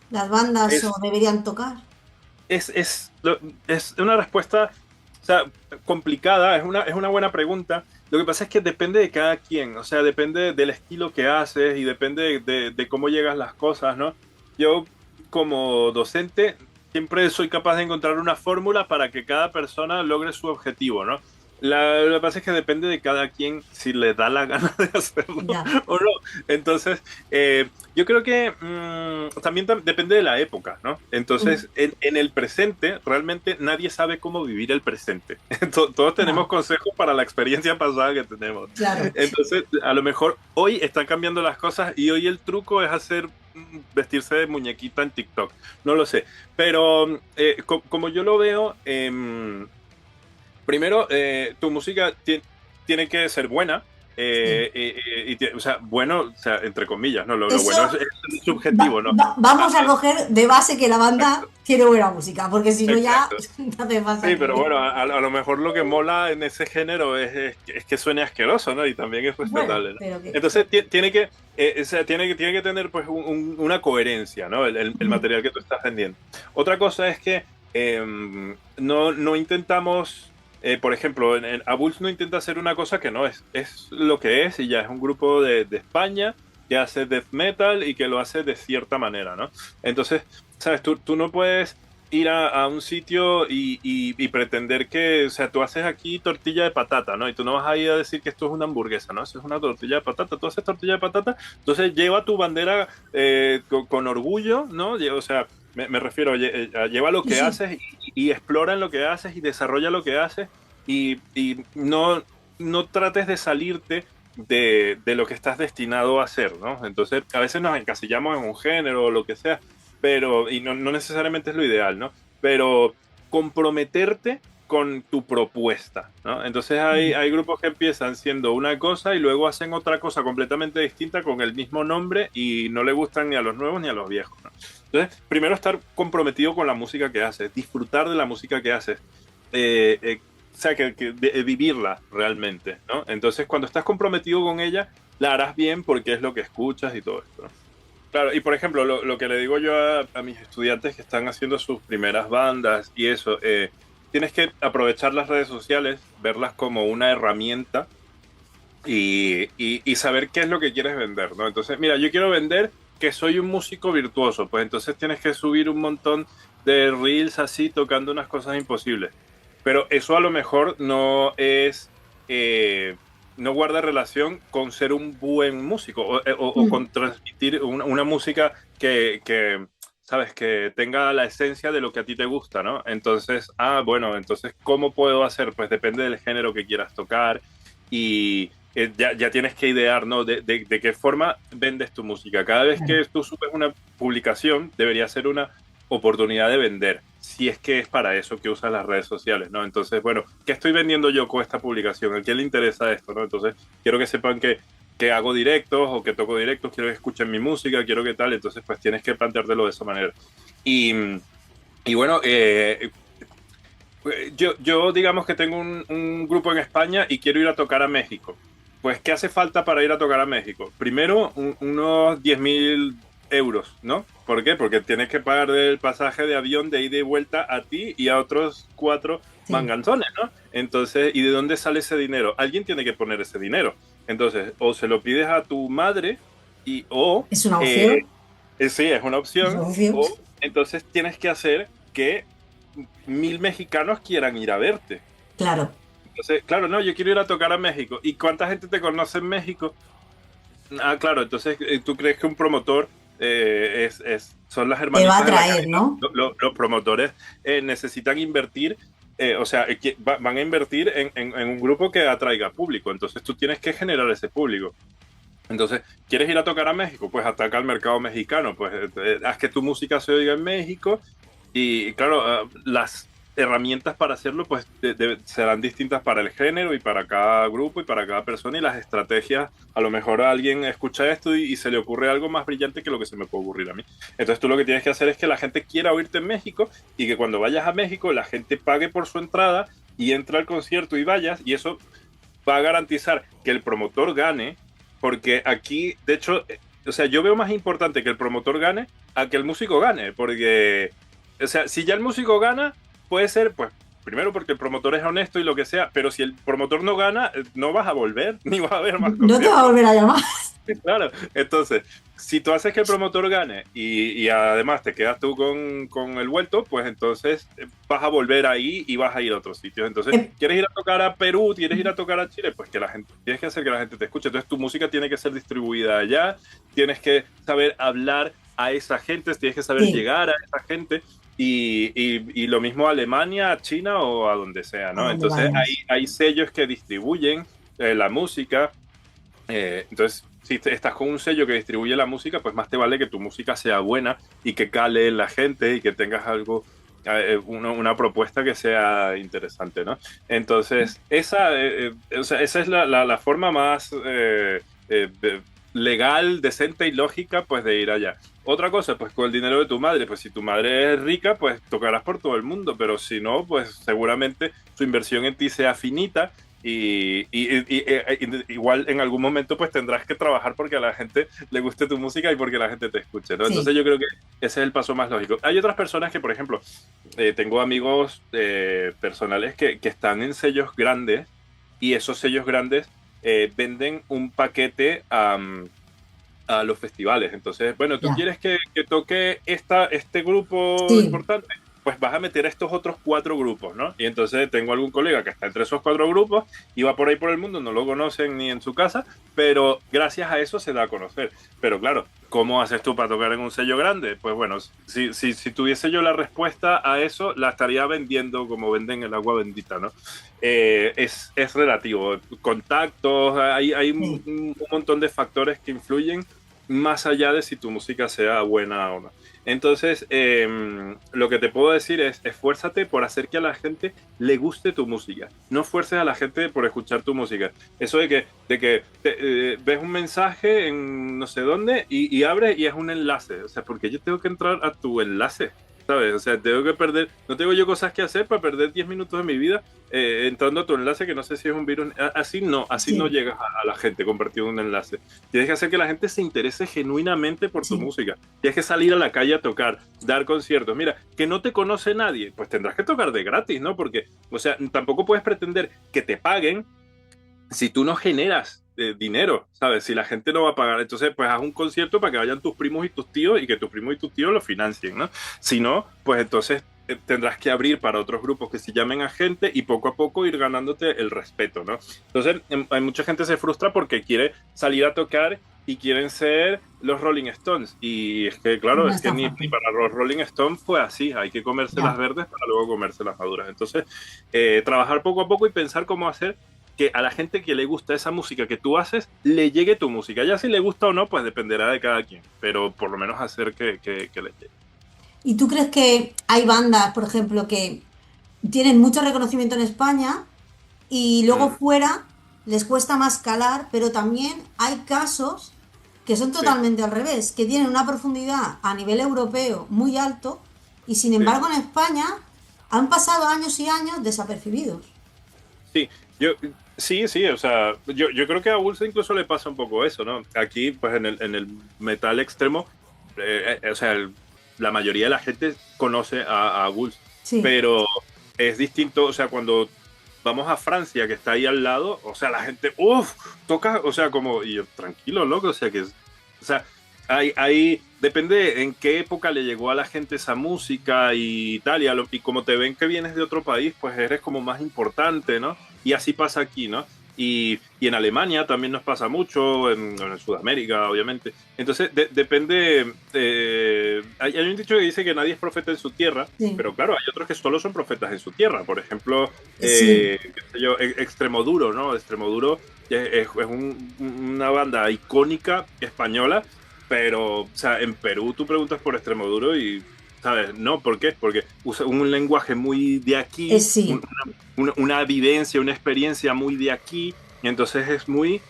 las bandas o es, deberían tocar? es, es, es una respuesta, o sea, complicada, es una buena pregunta. Lo que pasa es que depende de cada quien, o sea, depende del estilo que haces y depende de cómo llegas las cosas, ¿no? Yo, como docente, siempre soy capaz de encontrar una fórmula para que cada persona logre su objetivo, ¿no? Lo que pasa es que depende de cada quien si le da la gana de hacerlo Ya. o no. Entonces, yo creo que también depende de la época, ¿no? Mm, Entonces, en el presente, realmente nadie sabe cómo vivir el presente. Todos tenemos ya, consejos para la experiencia pasada que tenemos. claro. Entonces, a lo mejor hoy están cambiando las cosas y hoy el truco es hacer vestirse de muñequita en TikTok. No lo sé. Pero como yo lo veo, primero, tu música tiene que ser buena. Sí. O sea, bueno, o sea, entre comillas, ¿no? Lo Eso bueno es subjetivo, ¿no? Ah, vamos a coger de base que la banda tiene buena música, porque si no ya exacto. no hace falta Sí, pero que... bueno, a lo mejor lo que mola en ese género es que suene asqueroso, ¿no? Y también es Bueno, respetable, ¿no? pero que... Entonces tiene que, o sea, tiene que tener pues una coherencia, ¿no? El Ujú. material que tú estás vendiendo. Otra cosa es que no intentamos, por ejemplo, Abults no intenta hacer una cosa que no es lo que es y ya es un grupo de España que hace death metal y que lo hace de cierta manera, ¿no? Entonces, ¿sabes? Tú no puedes ir a un sitio y pretender que, o sea, tú haces aquí tortilla de patata, ¿no? Y tú no vas a ir a decir que esto es una hamburguesa, ¿no? Eso es una tortilla de patata, tú haces tortilla de patata, entonces lleva tu bandera con orgullo, ¿no? O sea, me refiero, lleva lo Sí, que sí. haces y explora en lo que haces y desarrolla lo que haces y no trates de salirte de lo que estás destinado a hacer, ¿no? Entonces, a veces nos encasillamos en un género o lo que sea, pero, y no necesariamente es lo ideal, ¿no? pero comprometerte con tu propuesta, ¿no? Entonces hay grupos que empiezan siendo una cosa y luego hacen otra cosa completamente distinta con el mismo nombre y no le gustan ni a los nuevos ni a los viejos, ¿no? Entonces, primero estar comprometido con la música que haces, disfrutar de la música que haces, o sea, vivirla realmente, ¿no? Entonces, cuando estás comprometido con ella, la harás bien porque es lo que escuchas y todo esto, ¿no? Claro, y por ejemplo, lo que le digo yo a mis estudiantes que están haciendo sus primeras bandas y eso, tienes que aprovechar las redes sociales, verlas como una herramienta y saber qué es lo que quieres vender, ¿no? Entonces, mira, yo quiero vender que soy un músico virtuoso, pues entonces tienes que subir un montón de reels así tocando unas cosas imposibles. Pero eso a lo mejor no es, no guarda relación con ser un buen músico o con transmitir una música que, sabes, que tenga la esencia de lo que a ti te gusta, ¿no? Entonces, bueno, entonces, ¿cómo puedo hacer? Pues depende del género que quieras tocar y ya tienes que idear, ¿no? De qué forma vendes tu música. Cada vez que tú subes una publicación, debería ser una oportunidad de vender, si es que es para eso que usas las redes sociales, ¿no? Entonces, bueno, ¿qué estoy vendiendo yo con esta publicación? ¿A quién le interesa esto, no? Entonces, quiero que sepan que hago directos o que toco directos, quiero que escuchen mi música, quiero que tal, entonces pues tienes que planteártelo de esa manera. Y, y bueno, yo digamos que tengo un grupo en España y quiero ir a tocar a México. Pues, ¿qué hace falta para ir a tocar a México? Primero, unos 10.000 euros, ¿no? ¿Por qué? Porque tienes que pagar el pasaje de avión de ida y vuelta a ti y a otros 4 manganzones, ¿no? Entonces, ¿y de dónde sale ese dinero? Alguien tiene que poner ese dinero. Entonces, o se lo pides a tu madre o... Es una opción. Sí, es una Es una opción. opción. O entonces tienes que hacer que 1.000 mexicanos quieran ir a verte. Claro. Entonces, claro, no, yo quiero ir a tocar a México. ¿Y cuánta gente te conoce en México? Claro, entonces tú crees que un promotor son las Te va a hermanitas de la atraer, calle. ¿no? Los promotores necesitan invertir, o sea, van a invertir en un grupo que atraiga público. Entonces tú tienes que generar ese público. Entonces, ¿quieres ir a tocar a México? Pues ataca al mercado mexicano, pues haz que tu música se oiga en México y claro, las herramientas para hacerlo pues serán distintas para el género y para cada grupo y para cada persona y las estrategias, a lo mejor alguien escucha esto y se le ocurre algo más brillante que lo que se me puede ocurrir a mí. Entonces tú lo que tienes que hacer es que la gente quiera oírte en México y que cuando vayas a México la gente pague por su entrada y entre al concierto y vayas y eso va a garantizar que el promotor gane porque aquí, de hecho, o sea, yo veo más importante que el promotor gane a que el músico gane, porque, o sea, si ya el músico gana, puede ser, pues, primero porque el promotor es honesto y lo que sea, pero si el promotor no gana, no vas a volver, ni vas a ver más No te va a conciertos. volver a llamar. Claro, entonces, si tú haces que el promotor gane y además te quedas tú con el vuelto, pues entonces vas a volver ahí y vas a ir a otros sitios. Entonces, ¿quieres ir a tocar a Perú? ¿Quieres ir a tocar a Chile? Pues que la gente, tienes que hacer que la gente te escuche. Entonces, tu música tiene que ser distribuida allá, tienes que saber hablar a esa gente, tienes que saber llegar a esa gente. Y lo mismo a Alemania, a China o a donde sea, ¿no? Entonces, hay sellos que distribuyen la música. Entonces, si estás con un sello que distribuye la música, pues más te vale que tu música sea buena y que cale en la gente y que tengas algo, una propuesta que sea interesante, ¿no? Entonces, o sea, esa es la forma más legal, decente y lógica, pues, de ir allá. Otra cosa, pues con el dinero de tu madre, pues si tu madre es rica, pues tocarás por todo el mundo, pero si no, pues seguramente su inversión en ti sea finita igual en algún momento pues tendrás que trabajar porque a la gente le guste tu música y porque la gente te escuche, ¿no? Entonces yo creo que ese es el paso más lógico. Hay otras personas que, por ejemplo, tengo amigos personales que están en sellos grandes y esos sellos grandes venden un paquete a los festivales. Entonces, bueno, tú quieres que toque este grupo importante, pues vas a meter a estos otros 4 grupos, ¿no? Y entonces tengo algún colega que está entre esos 4 grupos y va por ahí por el mundo, no lo conocen ni en su casa, pero gracias a eso se da a conocer. Pero claro, ¿cómo haces tú para tocar en un sello grande? Pues bueno, si tuviese yo la respuesta a eso, la estaría vendiendo como venden el agua bendita, ¿no? Es relativo. Contactos, hay un montón de factores que influyen más allá de si tu música sea buena o no. Entonces, lo que te puedo decir es, esfuérzate por hacer que a la gente le guste tu música. No fuerces a la gente por escuchar tu música. Eso de que ves un mensaje en no sé dónde y abres y es un enlace. O sea, porque yo tengo que entrar a tu enlace, ¿sabes? O sea, tengo que perder, no tengo yo cosas que hacer para perder 10 minutos de mi vida entrando a tu enlace, que no sé si es un virus. Así no Sí, llegas a la gente compartiendo un enlace. Tienes que hacer que la gente se interese genuinamente por tu sí. música. Tienes que salir a la calle a tocar, dar conciertos. Mira, que no te conoce nadie, pues tendrás que tocar de gratis, ¿no? Porque, o sea, tampoco puedes pretender que te paguen si tú no generas dinero, ¿sabes? Si la gente no va a pagar, entonces pues haz un concierto para que vayan tus primos y tus tíos y que tus primos y tus tíos lo financien, ¿no? Si no, pues entonces tendrás que abrir para otros grupos que se llamen a gente y poco a poco ir ganándote el respeto, ¿no? Entonces, hay mucha gente se frustra porque quiere salir a tocar y quieren ser los Rolling Stones. Y es que, claro, No es es que tan ni fácil. para los Rolling Stones fue así. Hay que comerse las Ya. verdes para luego comerse las maduras. Entonces, trabajar poco a poco y pensar cómo hacer que a la gente que le gusta esa música que tú haces, le llegue tu música. Ya si le gusta o no, pues dependerá de cada quien, pero por lo menos hacer que le llegue. ¿Y tú crees que hay bandas, por ejemplo, que tienen mucho reconocimiento en España y luego Mm, fuera les cuesta más calar, pero también hay casos que son sí, totalmente al revés, que tienen una profundidad a nivel europeo muy alto y sin sí, embargo en España han pasado años y años desapercibidos? sí. Yo, sí, o sea, yo creo que a Bulls incluso le pasa un poco eso, ¿no? Aquí, pues en el metal extremo, o sea, la mayoría de la gente conoce a Bulls, Sí, pero es distinto, o sea, cuando vamos a Francia, que está ahí al lado, o sea, la gente, uff, toca, o sea, como, y yo, tranquilo, loco, o sea, o sea, depende en qué época le llegó a la gente esa música y tal, y como te ven que vienes de otro país, pues eres como más importante, ¿no? Y así pasa aquí, ¿no? Y en Alemania también nos pasa mucho, en Sudamérica, obviamente. Entonces, depende, hay un dicho que dice que nadie es profeta en su tierra, sí, pero claro, hay otros que solo son profetas en su tierra. Por ejemplo, sí. qué sé yo, Extremoduro, ¿no? Extremoduro es una banda icónica española, pero, o sea, en Perú tú preguntas por Extremoduro y, ¿sabes? No, ¿por qué? Porque usa un lenguaje muy de aquí, Sí, una vivencia, una experiencia muy de aquí, y entonces es muy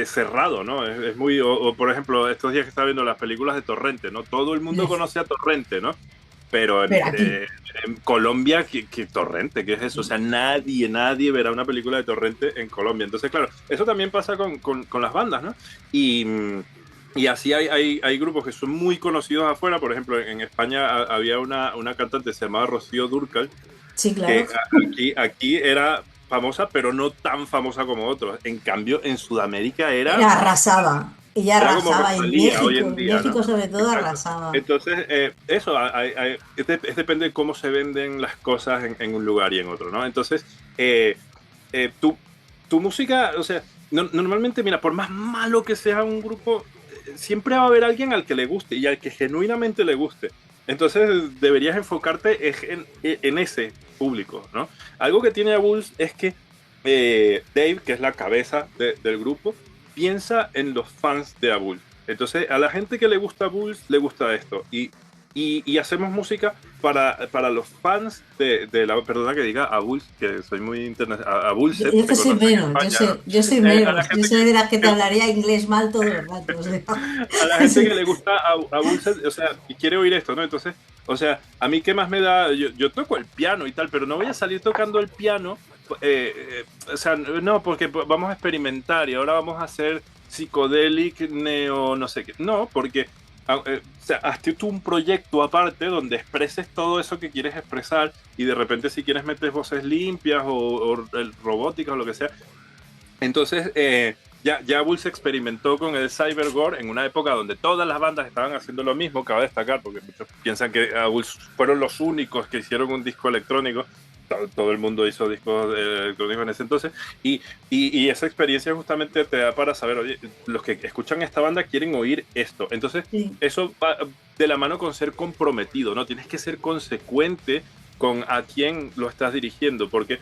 cerrado, ¿no? Es muy, por ejemplo, estos días que estaba viendo las películas de Torrente, ¿no? Todo el mundo conoce a Torrente, ¿no? Pero pero aquí. en Colombia, ¿qué Torrente? ¿Qué es eso? O sea, nadie verá una película de Torrente en Colombia. Entonces, claro, eso también pasa con las bandas, ¿no? Y, y así hay grupos que son muy conocidos afuera. Por ejemplo, en España había una cantante, se llamaba Rocío Dúrcal, Sí, que claro. aquí era famosa, pero no tan famosa como otros. En cambio, en Sudamérica Ella arrasaba. Ella era como arrasaba Rosalía hoy en En día, ¿no? México sobre todo Exacto. arrasaba. Entonces, eso, depende de cómo se venden las cosas en un lugar y en otro, ¿no? Entonces, eh, eh, tu, tu música, o sea, normalmente, mira, por más malo que sea un grupo, siempre va a haber alguien al que le guste y al que genuinamente le guste. Entonces, deberías enfocarte en ese público, ¿no? Algo que tiene a Bulls es que Dave, que es la cabeza del grupo, piensa en los fans de Bulls. Entonces, a la gente que le gusta Bulls, le gusta esto. Y hacemos música para los fans de la. Perdona que diga a Bulls, que soy muy internacional. A Bullset Yo se que soy conoce en menos, España, ¿no? yo soy A la menos. Yo gente soy de las que te que, hablaría inglés mal todo el rato. O sea, a la gente que le gusta a Bullset, o sea, y quiere oír esto, ¿no? Entonces, o sea, a mí qué más me da, yo toco el piano y tal, pero no voy a salir tocando el piano, o sea, no, porque vamos a experimentar y ahora vamos a hacer psicodélic, neo, no sé qué. No, porque, o sea, hazte tú un proyecto aparte donde expreses todo eso que quieres expresar y de repente si quieres metes voces limpias o robóticas o lo que sea. Entonces, ya Bulls experimentó con el Cybergore en una época donde todas las bandas estaban haciendo lo mismo, cabe destacar, porque muchos piensan que Bulls fueron los únicos que hicieron un disco electrónico. Todo el mundo hizo discos electrónicos en ese entonces. Y esa experiencia justamente te da para saber, oye, los que escuchan esta banda quieren oír esto. Entonces, sí, eso va de la mano con ser comprometido, ¿no? Tienes que ser consecuente con a quién lo estás dirigiendo, porque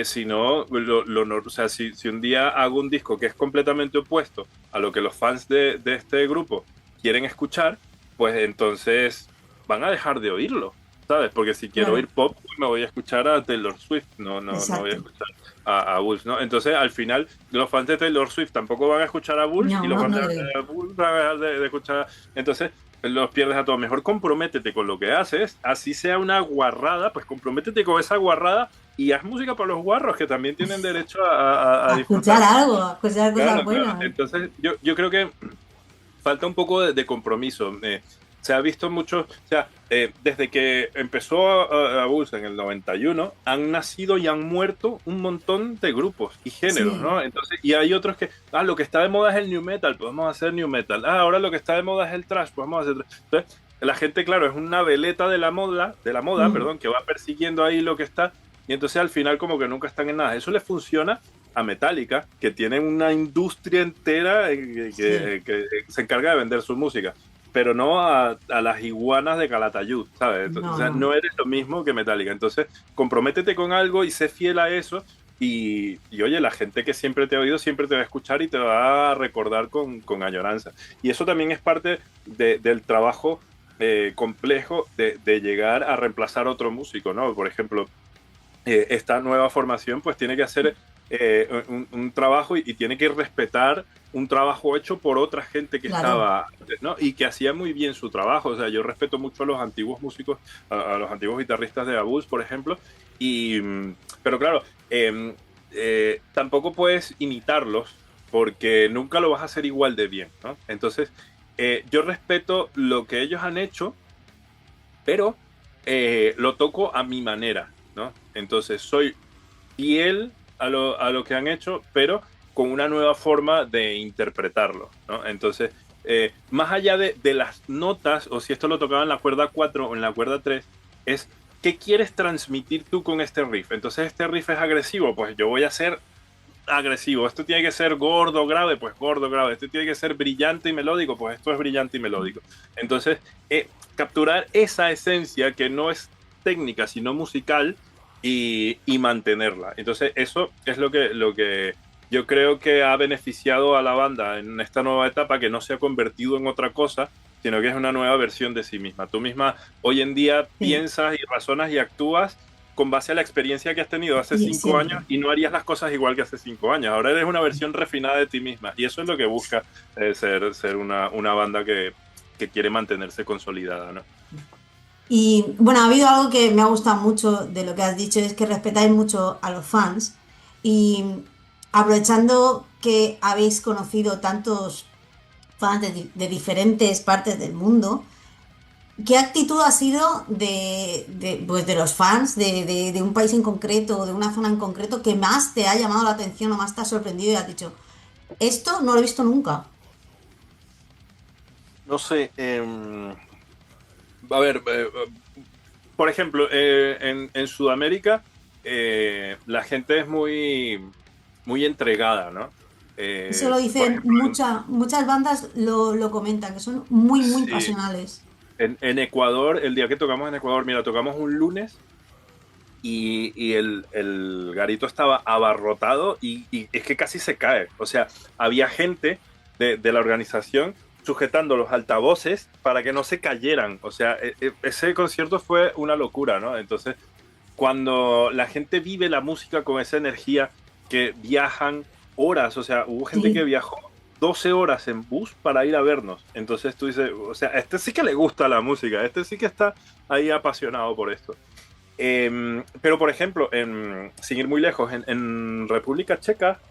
si no, o sea, si un día hago un disco que es completamente opuesto a lo que los fans de este grupo quieren escuchar, pues entonces van a dejar de oírlo, ¿sabes? Porque si quiero Claro, oír pop, pues me voy a escuchar a Taylor Swift, no voy a exacto. escuchar a Bulls, ¿no? Entonces, al final, los fans de Taylor Swift tampoco van a escuchar a Bulls y No, los no, fans no creo. de Bulls van a dejar de escuchar. Entonces, los pierdes a todos. Mejor comprométete con lo que haces, así sea una guarrada, pues comprométete con esa guarrada y haz música para los guarros que también tienen derecho a A escuchar disfrutarla. algo, a escuchar cosas Claro, claro. buenas. Entonces, yo creo que falta un poco de compromiso. Se ha visto mucho, o sea, desde que empezó a Bulls en el 91, han nacido y han muerto un montón de grupos y géneros, Sí, ¿no? Entonces, y hay otros que, lo que está de moda es el new metal, pues vamos a hacer new metal. Ahora lo que está de moda es el thrash, pues vamos a hacer thrash. Entonces, la gente, claro, es una veleta de la moda, mm, perdón, que va persiguiendo ahí lo que está, y entonces al final como que nunca están en nada. Eso le funciona a Metallica, que tiene una industria entera sí, que se encarga de vender su música, pero no a las iguanas de Calatayud, ¿sabes? O no, sea, no. no eres lo mismo que Metallica. Entonces, comprométete con algo y sé fiel a eso. Oye, la gente que siempre te ha oído siempre te va a escuchar y te va a recordar con añoranza. Y eso también es parte del trabajo complejo de llegar a reemplazar a otro músico, ¿no? Por ejemplo, esta nueva formación pues tiene que hacer un trabajo y tiene que respetar un trabajo hecho por otra gente que Claro. estaba antes, ¿no? Y que hacía muy bien su trabajo. O sea, yo respeto mucho a los antiguos músicos, a los antiguos guitarristas de Abus, por ejemplo, y, pero claro, tampoco puedes imitarlos porque nunca lo vas a hacer igual de bien, ¿no? Entonces, yo respeto lo que ellos han hecho, pero lo toco a mi manera, ¿no? Entonces soy fiel a lo que han hecho, pero con una nueva forma de interpretarlo, ¿no? Entonces, más allá de las notas, o si esto lo tocaba en la cuerda 4 o en la cuerda 3, es qué quieres transmitir tú con este riff. Entonces, este riff es agresivo, pues yo voy a ser agresivo. Esto tiene que ser gordo, grave, pues gordo, grave. Esto tiene que ser brillante y melódico, pues esto es brillante y melódico. Entonces, capturar esa esencia que no es técnica, sino musical y mantenerla. Entonces, eso es lo que yo creo que ha beneficiado a la banda en esta nueva etapa, que no se ha convertido en otra cosa, sino que es una nueva versión de sí misma. Tú misma hoy en día Sí, piensas y razonas y actúas con base a la experiencia que has tenido hace sí, 5 años siempre. y no harías las cosas igual que hace 5 años. Ahora eres una versión refinada de ti misma y eso es lo que busca ser una banda que quiere mantenerse consolidada, ¿no? Y bueno, ha habido algo que me ha gustado mucho de lo que has dicho, es que respetáis mucho a los fans. Y aprovechando que habéis conocido tantos fans de diferentes partes del mundo, ¿qué actitud ha sido pues de los fans de un país en concreto o de una zona en concreto que más te ha llamado la atención o más te ha sorprendido y has dicho, esto no lo he visto nunca? No sé, a ver, por ejemplo, en Sudamérica la gente es muy entregada, ¿no? Eso lo Por dicen ejemplo, muchas bandas lo comentan, que son muy, muy sí, pasionales. en Ecuador, el día que tocamos en Ecuador, mira, tocamos un lunes y el garito estaba abarrotado y es que casi se cae. O sea, había gente de la organización sujetando los altavoces para que no se cayeran. O sea, ese concierto fue una locura, ¿no? Entonces, cuando la gente vive la música con esa energía, que viajan horas, o sea, hubo gente que Sí, viajó 12 horas en bus para ir a vernos. Entonces tú dices, o sea, este sí que le gusta la música, este sí que está ahí apasionado por esto. Pero, por ejemplo, sin ir muy lejos, en República Checa,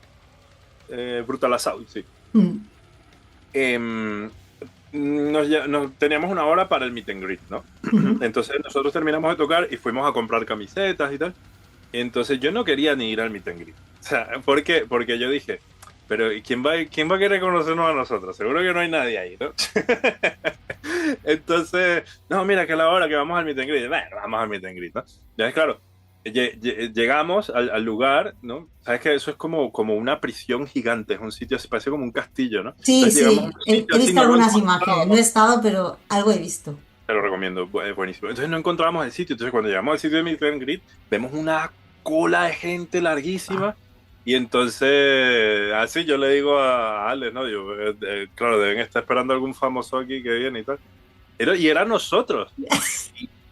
Brutal Assault, sí. mm, Em, teníamos una hora para el meet and greet, ¿no? ujú. Entonces nosotros terminamos de tocar y fuimos a comprar camisetas y tal. Entonces yo no quería ni ir al meet and greet. O sea, ¿por qué? Porque yo dije, pero ¿quién va a querer conocernos a nosotros? Seguro que no hay nadie ahí, ¿no? Entonces, no, mira que a la hora que vamos al meet and greet, bueno, vamos al meet and greet, ¿no? Ya es claro, llegamos al lugar, ¿no? Sabes que eso es como una prisión gigante, es un sitio, se parece como un castillo, ¿no? Sí, Entonces llegamos a sí, un he sitio así, visto no lo algunas imágenes, no he encontramos. estado, pero algo he visto. Te lo recomiendo, es buenísimo. Entonces no encontramos el sitio. Entonces cuando llegamos al sitio de Meet and Greet, vemos una cola de gente Ah, larguísima. Y entonces, así yo le digo a Alex, ¿no? Claro, deben estar esperando algún famoso aquí que viene y tal. y era nosotros.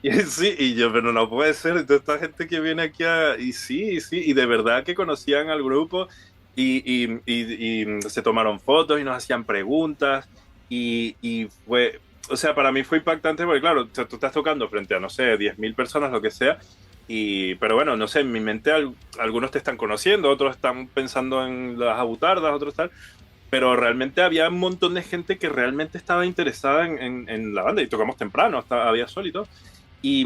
Sí, y yo, pero no puede ser, toda esta gente que viene aquí y sí, sí, y de verdad que conocían al grupo y se tomaron fotos y nos hacían preguntas y fue, o sea, para mí fue impactante porque claro, tú estás tocando frente a, no sé, 10.000 personas, lo que sea, pero bueno, no sé, en mi mente algunos te están conociendo, otros están pensando en las abutardas, otros tal, pero realmente había un montón de gente que realmente estaba interesada en la banda y tocamos temprano, hasta había sol y todo. Y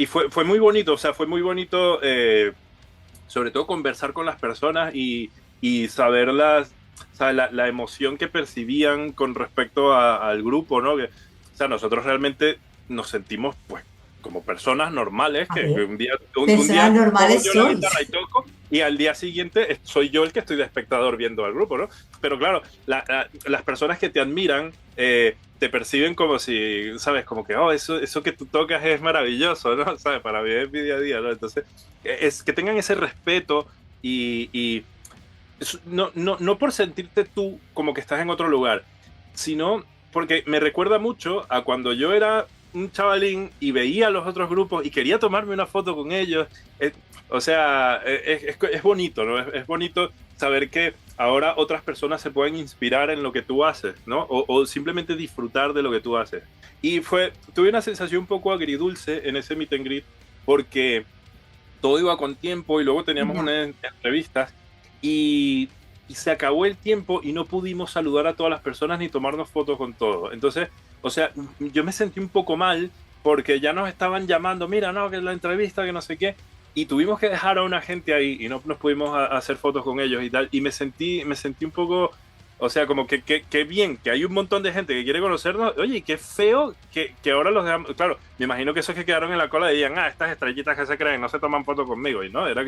fue muy bonito, o sea, fue muy bonito, sobre todo conversar con las personas y saber o sea, la emoción que percibían con respecto al grupo, ¿no? O sea, nosotros realmente nos sentimos, pues, como personas normales, A que ver, un día, un personas día cojo normales yo la sois. guitarra y toco, y al día siguiente soy yo el que estoy de espectador viendo al grupo, ¿no? Pero claro, las personas que te admiran te perciben como si, ¿sabes? Como que, oh, eso que tú tocas es maravilloso, ¿no? ¿Sabes? Para mí es mi día a día, ¿no? Entonces, es que tengan ese respeto y no por sentirte tú como que estás en otro lugar, sino porque me recuerda mucho a cuando yo era un chavalín y veía a los otros grupos y quería tomarme una foto con ellos. Eh, o sea, es bonito, ¿no? Es bonito saber que ahora otras personas se pueden inspirar en lo que tú haces, ¿no? O simplemente disfrutar de lo que tú haces. Tuve una sensación un poco agridulce en ese meet and greet porque todo iba con tiempo y luego teníamos Ya. unas entrevistas y, y se acabó el tiempo y no pudimos saludar a todas las personas ni tomarnos fotos con todos. Entonces, o sea, yo me sentí un poco mal porque ya nos estaban llamando, mira, no, que la entrevista, que no sé qué, y tuvimos que dejar a una gente ahí y no nos pudimos hacer fotos con ellos y tal, y me sentí un poco, o sea, como que bien, que hay un montón de gente que quiere conocernos. Oye, y qué feo que ahora los dejamos. Claro, me imagino que esos que quedaron en la cola dirían, estas estrellitas que se creen no se toman fotos conmigo. Y no, era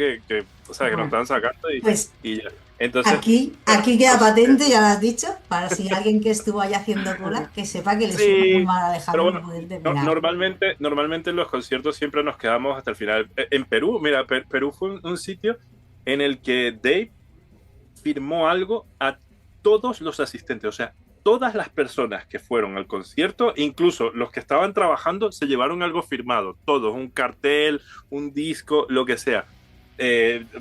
o sea, que nos Bueno, estaban sacando pues y ya. Entonces, aquí queda pues, patente, ya lo has dicho, para si alguien que estuvo allá haciendo cola, que sepa que le suena muy sí, mal a pero dejarlo y no bueno, poder terminar. normalmente en los conciertos siempre nos quedamos hasta el final. En Perú, mira, Perú fue un sitio en el que Dave firmó algo a todos los asistentes, o sea, todas las personas que fueron al concierto, incluso los que estaban trabajando, se llevaron algo firmado, todos, un cartel, un disco, lo que sea.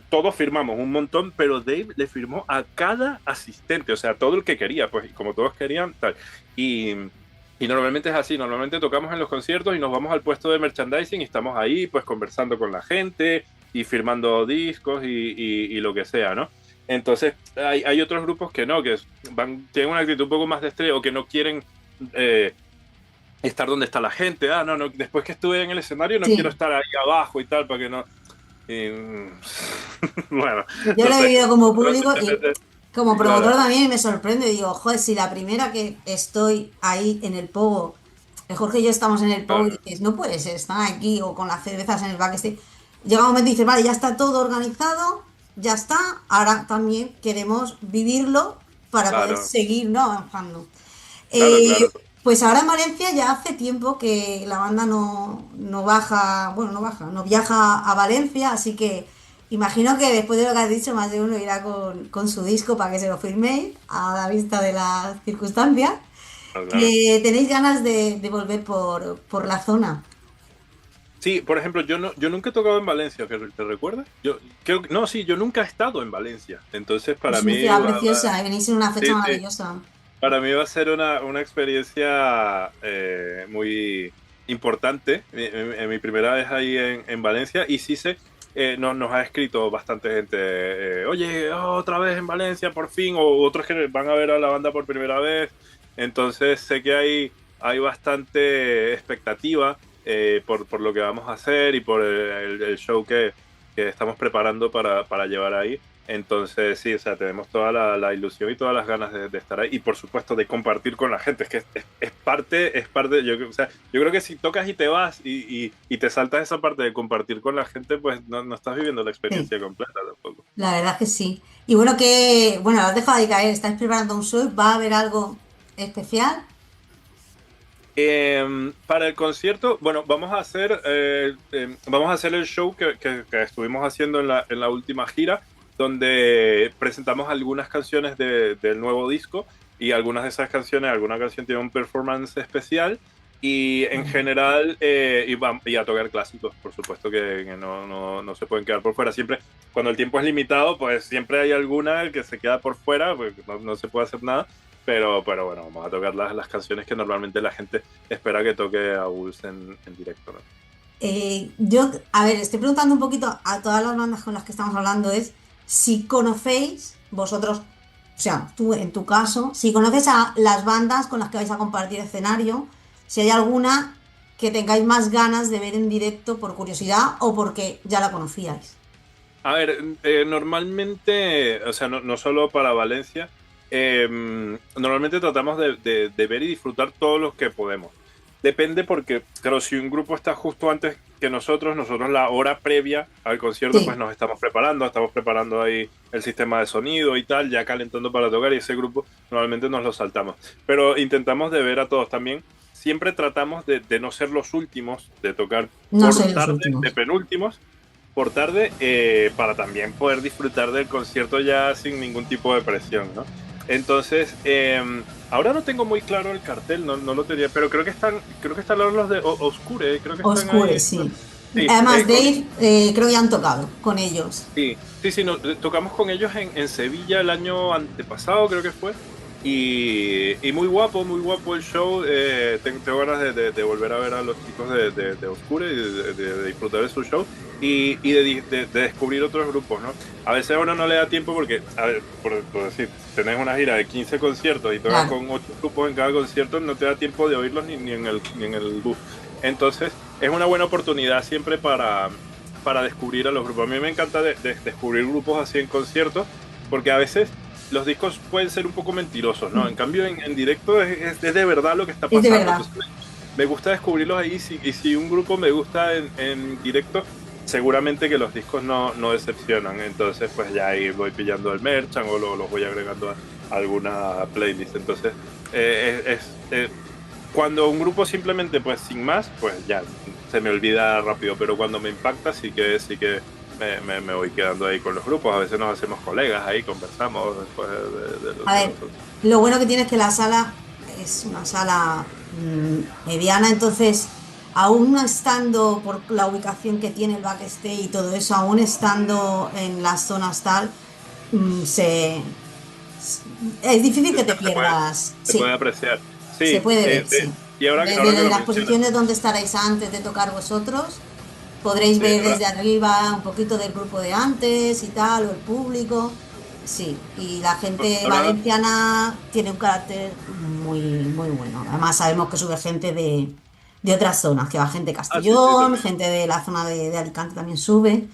Todos firmamos un montón, pero Dave le firmó a cada asistente, o sea, todo el que quería, pues, y como todos querían, tal. Y, y normalmente es así, normalmente tocamos en los conciertos y nos vamos al puesto de merchandising y estamos ahí, pues, conversando con la gente y firmando discos y lo que sea, ¿no? Entonces, hay otros grupos que no, que tienen una actitud un poco más de estrella o que no quieren estar donde está la gente. No, no, después que estuve en el escenario no quiero Sí, estar ahí abajo y tal, para que no. Bueno, yo no lo he sé. vivido como público y como promotor Claro, también me sorprende. Digo, joder, si la primera que estoy ahí en el pogo, el Jorge y yo estamos en el pogo y claro, dices, no puede ser, están aquí o con las cervezas en el backstage. Llega un momento y dices, vale, ya está todo organizado, ya está, ahora también queremos vivirlo para poder claro, seguir, ¿no? Avanzando. claro, claro. Pues ahora en Valencia ya hace tiempo que la banda no baja, bueno, no baja, no viaja a Valencia, así que imagino que después de lo que has dicho, más de uno irá con su disco para que se lo firméis a la vista de las circunstancias. Claro, claro. Que tenéis ganas de volver por la zona. Sí, por ejemplo, yo nunca he tocado en Valencia, ¿te recuerdas? No, sí, yo nunca he estado en Valencia. Entonces, Es para una mí, ciudad preciosa y venís en una fecha sí, sí. maravillosa. Para mí va a ser una experiencia muy importante, mi primera vez ahí en Valencia, y sí sé, nos ha escrito bastante gente, oye, otra vez en Valencia, por fin, o otros que van a ver a la banda por primera vez. Entonces sé que hay bastante expectativa por lo que vamos a hacer y por el show que estamos preparando para llevar ahí. Entonces, sí, o sea, tenemos toda la ilusión y todas las ganas de estar ahí y, por supuesto, de compartir con la gente. Es que es parte, o sea, yo creo que si tocas y te vas y te saltas esa parte de compartir con la gente, pues no estás viviendo la Sí, experiencia completa tampoco. la verdad que sí. Y bueno, bueno, lo has dejado de caer, estáis preparando un show, ¿va a haber algo especial? Para el concierto, bueno, vamos a hacer el show que estuvimos haciendo en la última gira, donde presentamos algunas canciones del nuevo disco y algunas de esas canciones, alguna canción tiene un performance especial Y en general, y a tocar clásicos, por supuesto que no se pueden quedar por fuera. Siempre, cuando el tiempo es limitado, pues siempre hay alguna que se queda por fuera, pues no se puede hacer nada. Pero bueno, vamos a tocar las canciones que normalmente la gente espera que toque a Bulls en directo, ¿no? Yo, a ver, estoy preguntando un poquito a todas las bandas con las que estamos hablando, es si conocéis vosotros, o sea, tú en tu caso, si conoces a las bandas con las que vais a compartir escenario, si hay alguna que tengáis más ganas de ver en directo por curiosidad o porque ya la conocíais. A ver, normalmente, o sea, no solo para Valencia, normalmente tratamos de ver y disfrutar todos los que podemos. Depende porque, claro, si un grupo está justo antes que nosotros la hora previa al concierto, pues Sí, nos estamos preparando ahí el sistema de sonido y tal, ya calentando para tocar y ese grupo normalmente nos lo saltamos. Pero intentamos de ver a todos también. Siempre tratamos de no ser los últimos, de tocar no por sois los tarde, de últimos. penúltimos, por tarde, para también poder disfrutar del concierto ya sin ningún tipo de presión, ¿no? Entonces, ahora no tengo muy claro el cartel, no lo tenía, pero creo que están los de Oscure, creo que están Oscure, ahí. sí. Sí, Además, Dave, creo que ya han tocado con ellos. sí, tocamos con ellos en Sevilla el año antepasado, creo que fue. Y muy guapo el show. Tengo ganas de volver a ver a los chicos de Oscure y de disfrutar de su show y de descubrir otros grupos, ¿no? A veces a uno no le da tiempo porque, a ver, por decir, tenés una gira de 15 conciertos y tocas Claro. con 8 grupos en cada concierto, no te da tiempo de oírlos ni en el bus. Entonces, es una buena oportunidad siempre para descubrir a los grupos. A mí me encanta descubrir grupos así en conciertos, porque a veces los discos pueden ser un poco mentirosos, ¿no? En cambio, en directo es de verdad lo que está Es de pasando. verdad. Entonces, me gusta descubrirlos ahí, y si un grupo me gusta en directo, seguramente que los discos no decepcionan. Entonces, pues ya ahí voy pillando el merchan o los voy agregando a alguna playlist. Entonces, cuando un grupo simplemente, pues sin más, pues ya se me olvida rápido, pero cuando me impacta sí que me voy quedando ahí con los grupos. A veces nos hacemos colegas ahí, conversamos después A de ver, los... lo bueno que tiene es que la sala es una sala mediana, entonces, aún no estando por la ubicación que tiene el backstage y todo eso, aún estando en las zonas tal, mm, se, es difícil que te pierdas. Se puede Sí, apreciar. se Sí, puede ver, sí. y ahora que Desde lo las mencionas, posiciones donde estaréis antes de tocar vosotros, podréis sí, ver desde arriba un poquito del grupo de antes y tal, o el público. Sí, y la gente ahora, valenciana tiene un carácter muy bueno. Además, sabemos que sube gente de otras zonas, que va gente de sí, Castellón, también. gente de la zona de Alicante también sube.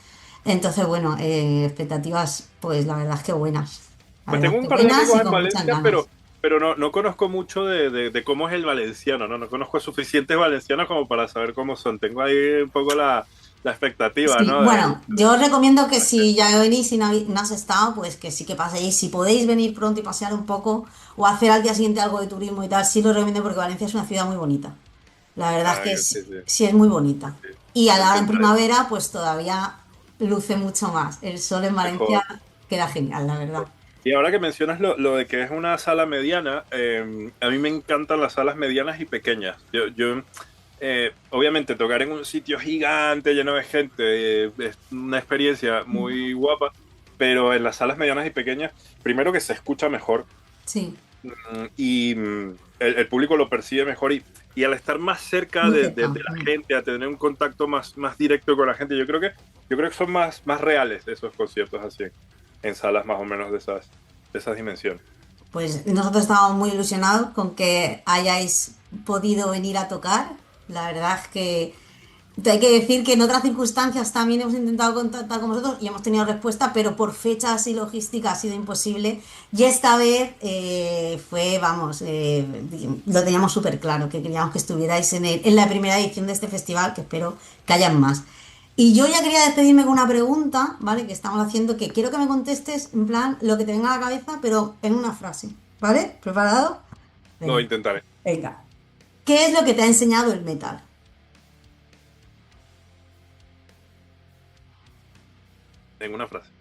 Entonces, bueno, expectativas, pues la verdad es que buenas. La Pues verdad tengo es un que par de buenas amigos y en con muchas Valencia, ganas. pero no conozco mucho de cómo es el valenciano, ¿no? No conozco suficientes valencianos como para saber cómo son. Tengo ahí un poco la expectativa, Sí, ¿no? bueno, yo os recomiendo que si ya venís y no has estado, pues que sí que paséis. Si podéis venir pronto y pasear un poco o hacer al día siguiente algo de turismo y tal, sí lo recomiendo porque Valencia es una ciudad muy bonita. La verdad es Ah, que sí, sí, sí es muy bonita. sí. Y Lo ahora en intentaré. primavera, pues todavía luce mucho más. El sol en Valencia Mejor. queda genial, la verdad. Y ahora que mencionas lo de que es una sala mediana, a mí me encantan las salas medianas y pequeñas. Obviamente, tocar en un sitio gigante lleno de gente es una experiencia muy guapa, pero en las salas medianas y pequeñas, primero que se escucha mejor, Sí, y el público lo percibe mejor, y al estar más cerca muy cerca. de la gente, a tener un contacto más directo con la gente, yo creo que son más reales esos conciertos así, en salas más o menos de esas dimensiones. Pues nosotros estamos muy ilusionados con que hayáis podido venir a tocar. La verdad es que hay que decir que en otras circunstancias también hemos intentado contactar con vosotros y hemos tenido respuesta, pero por fechas y logística ha sido imposible. Y esta vez fue, vamos, lo teníamos súper claro, que queríamos que estuvierais en la primera edición de este festival, que espero que hayan más. Y yo ya quería despedirme con una pregunta, ¿vale? Que estamos haciendo, que quiero que me contestes en plan lo que te venga a la cabeza, pero en una frase, ¿vale? ¿Preparado? Lo Venga. intentaré, Venga. ¿Qué es lo que te ha enseñado el metal? en una frase.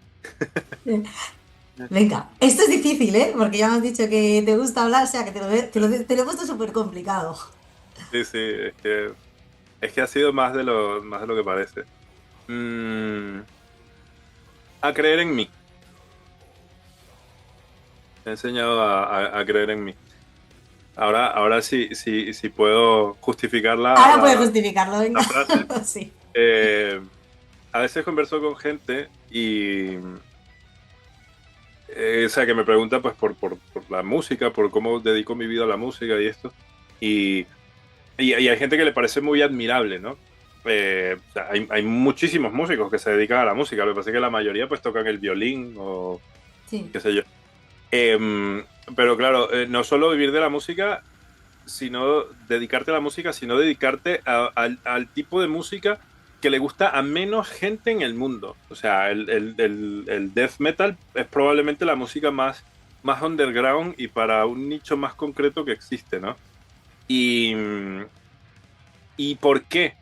Venga, esto es difícil, ¿eh? Porque ya me has dicho que te gusta hablar, o sea que te lo he puesto súper complicado. Sí, sí, es que ha sido más de lo que parece. Mm, a creer en mí. Me he enseñado a creer en mí. Ahora sí, sí, sí puedo justificar Ahora puedes justificarlo, venga. la frase. Sí. Eh, a veces converso con gente y, o sea, que me pregunta pues por la música, por cómo dedico mi vida a la música y esto. Y, y hay gente que le parece muy admirable, ¿no? O sea, hay muchísimos músicos que se dedican a la música, lo que pasa es que la mayoría pues tocan el violín o Sí. qué sé yo. Pero claro, no solo vivir de la música, sino dedicarte a la música, sino dedicarte al tipo de música que le gusta a menos gente en el mundo. O sea, el death metal es probablemente la música más underground y para un nicho más concreto que existe, ¿no? Y, ¿Y por qué?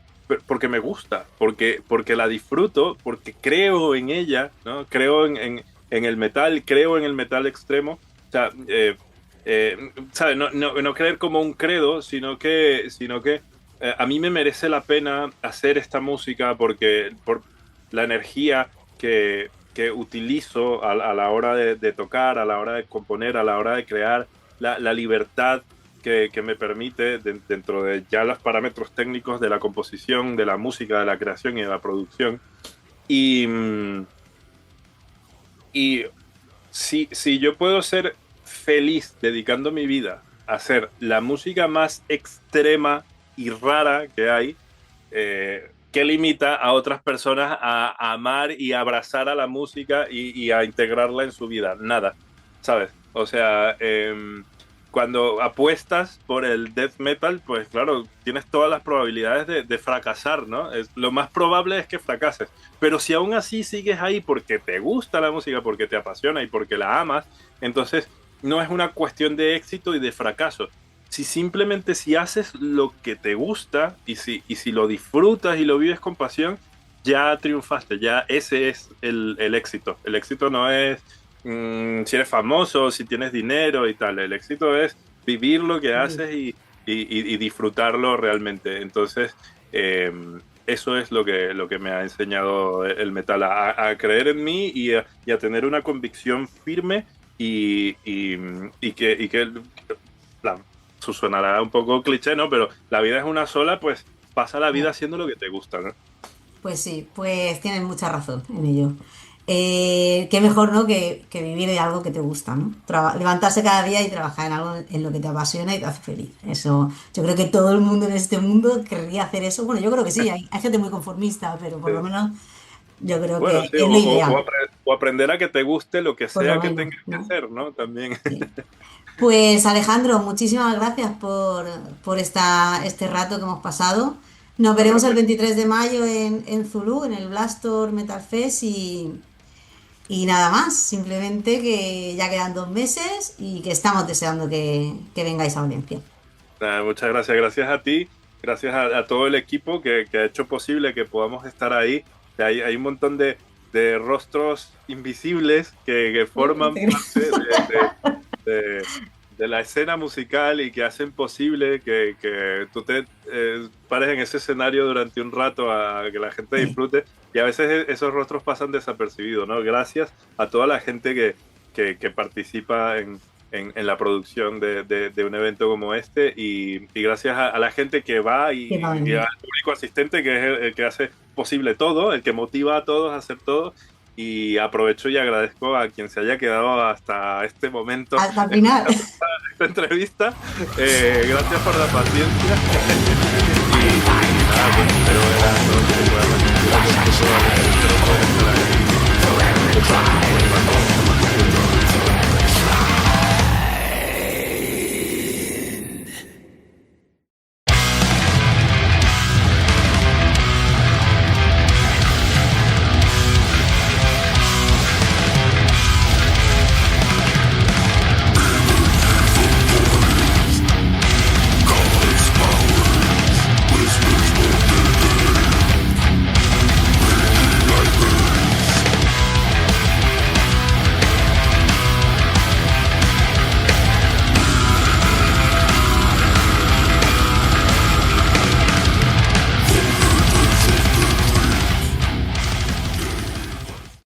Porque me gusta, porque la disfruto, porque creo en ella, ¿no? Creo en el metal, creo en el metal extremo. O sea, ¿sabes? No creer como un credo, sino que a mí me merece la pena hacer esta música por la energía que utilizo a la hora de tocar, a la hora de componer, a la hora de crear, la libertad que me permite, dentro de ya los parámetros técnicos de la composición, de la música, de la creación y de la producción. Y, y si yo puedo ser feliz dedicando mi vida a hacer la música más extrema y rara que hay, ¿qué limita a otras personas a amar y a abrazar a la música y a integrarla en su vida? Nada, ¿sabes? O sea, cuando apuestas por el death metal, pues claro, tienes todas las probabilidades de fracasar, ¿no? Lo más probable es que fracases. Pero si aún así sigues ahí porque te gusta la música, porque te apasiona y porque la amas, entonces no es una cuestión de éxito y de fracaso. Si haces lo que te gusta y si lo disfrutas y lo vives con pasión, ya triunfaste, ya ese es el éxito. El éxito no es si eres famoso, si tienes dinero y tal. El éxito es vivir lo que haces y disfrutarlo realmente. Entonces, eso es lo que me ha enseñado el metal, a creer en mí y a tener una convicción firme y que sonará un poco cliché, ¿no? Pero la vida es una sola, pues pasa la vida haciendo lo que te gusta, ¿no? Pues sí, pues tienes mucha razón en ello. Qué mejor, ¿no? Que vivir de algo que te gusta, ¿no? Levantarse cada día y trabajar en algo en lo que te apasiona y te hace feliz. Eso, yo creo que todo el mundo en este mundo querría hacer eso. Bueno, yo creo que sí, hay gente muy conformista, pero por lo Sí. menos yo creo Bueno, que sí, es lo ideal, o aprender a que te guste lo que por lo sea que menos, tengas que ¿no? hacer, ¿no? También. Sí. Pues Alejandro, muchísimas gracias por este rato que hemos pasado. Nos Hombre, veremos el 23 de mayo en Zulu, en el Blastor Metal Fest y nada más. Simplemente que ya quedan 2 meses y que estamos deseando que vengáis a Valencia. nada, muchas gracias, gracias a ti, gracias a todo el equipo que ha hecho posible que podamos estar ahí. Hay un montón de rostros invisibles que forman parte de, de la escena musical y que hacen posible que tú te pares en ese escenario durante un rato a que la gente Sí. disfrute y a veces esos rostros pasan desapercibidos, ¿no? Gracias a toda la gente que participa en la producción de un evento como este y gracias a la gente que va Que va a y venir. al público asistente que es el que hace posible todo, el que motiva a todos a hacer todo y aprovecho y agradezco a quien se haya quedado hasta este momento Hasta el final. escuchando esta entrevista. Gracias por la paciencia y nada, pues espero ver a todos que puedan asistir a concurso, a ver si se lo pueden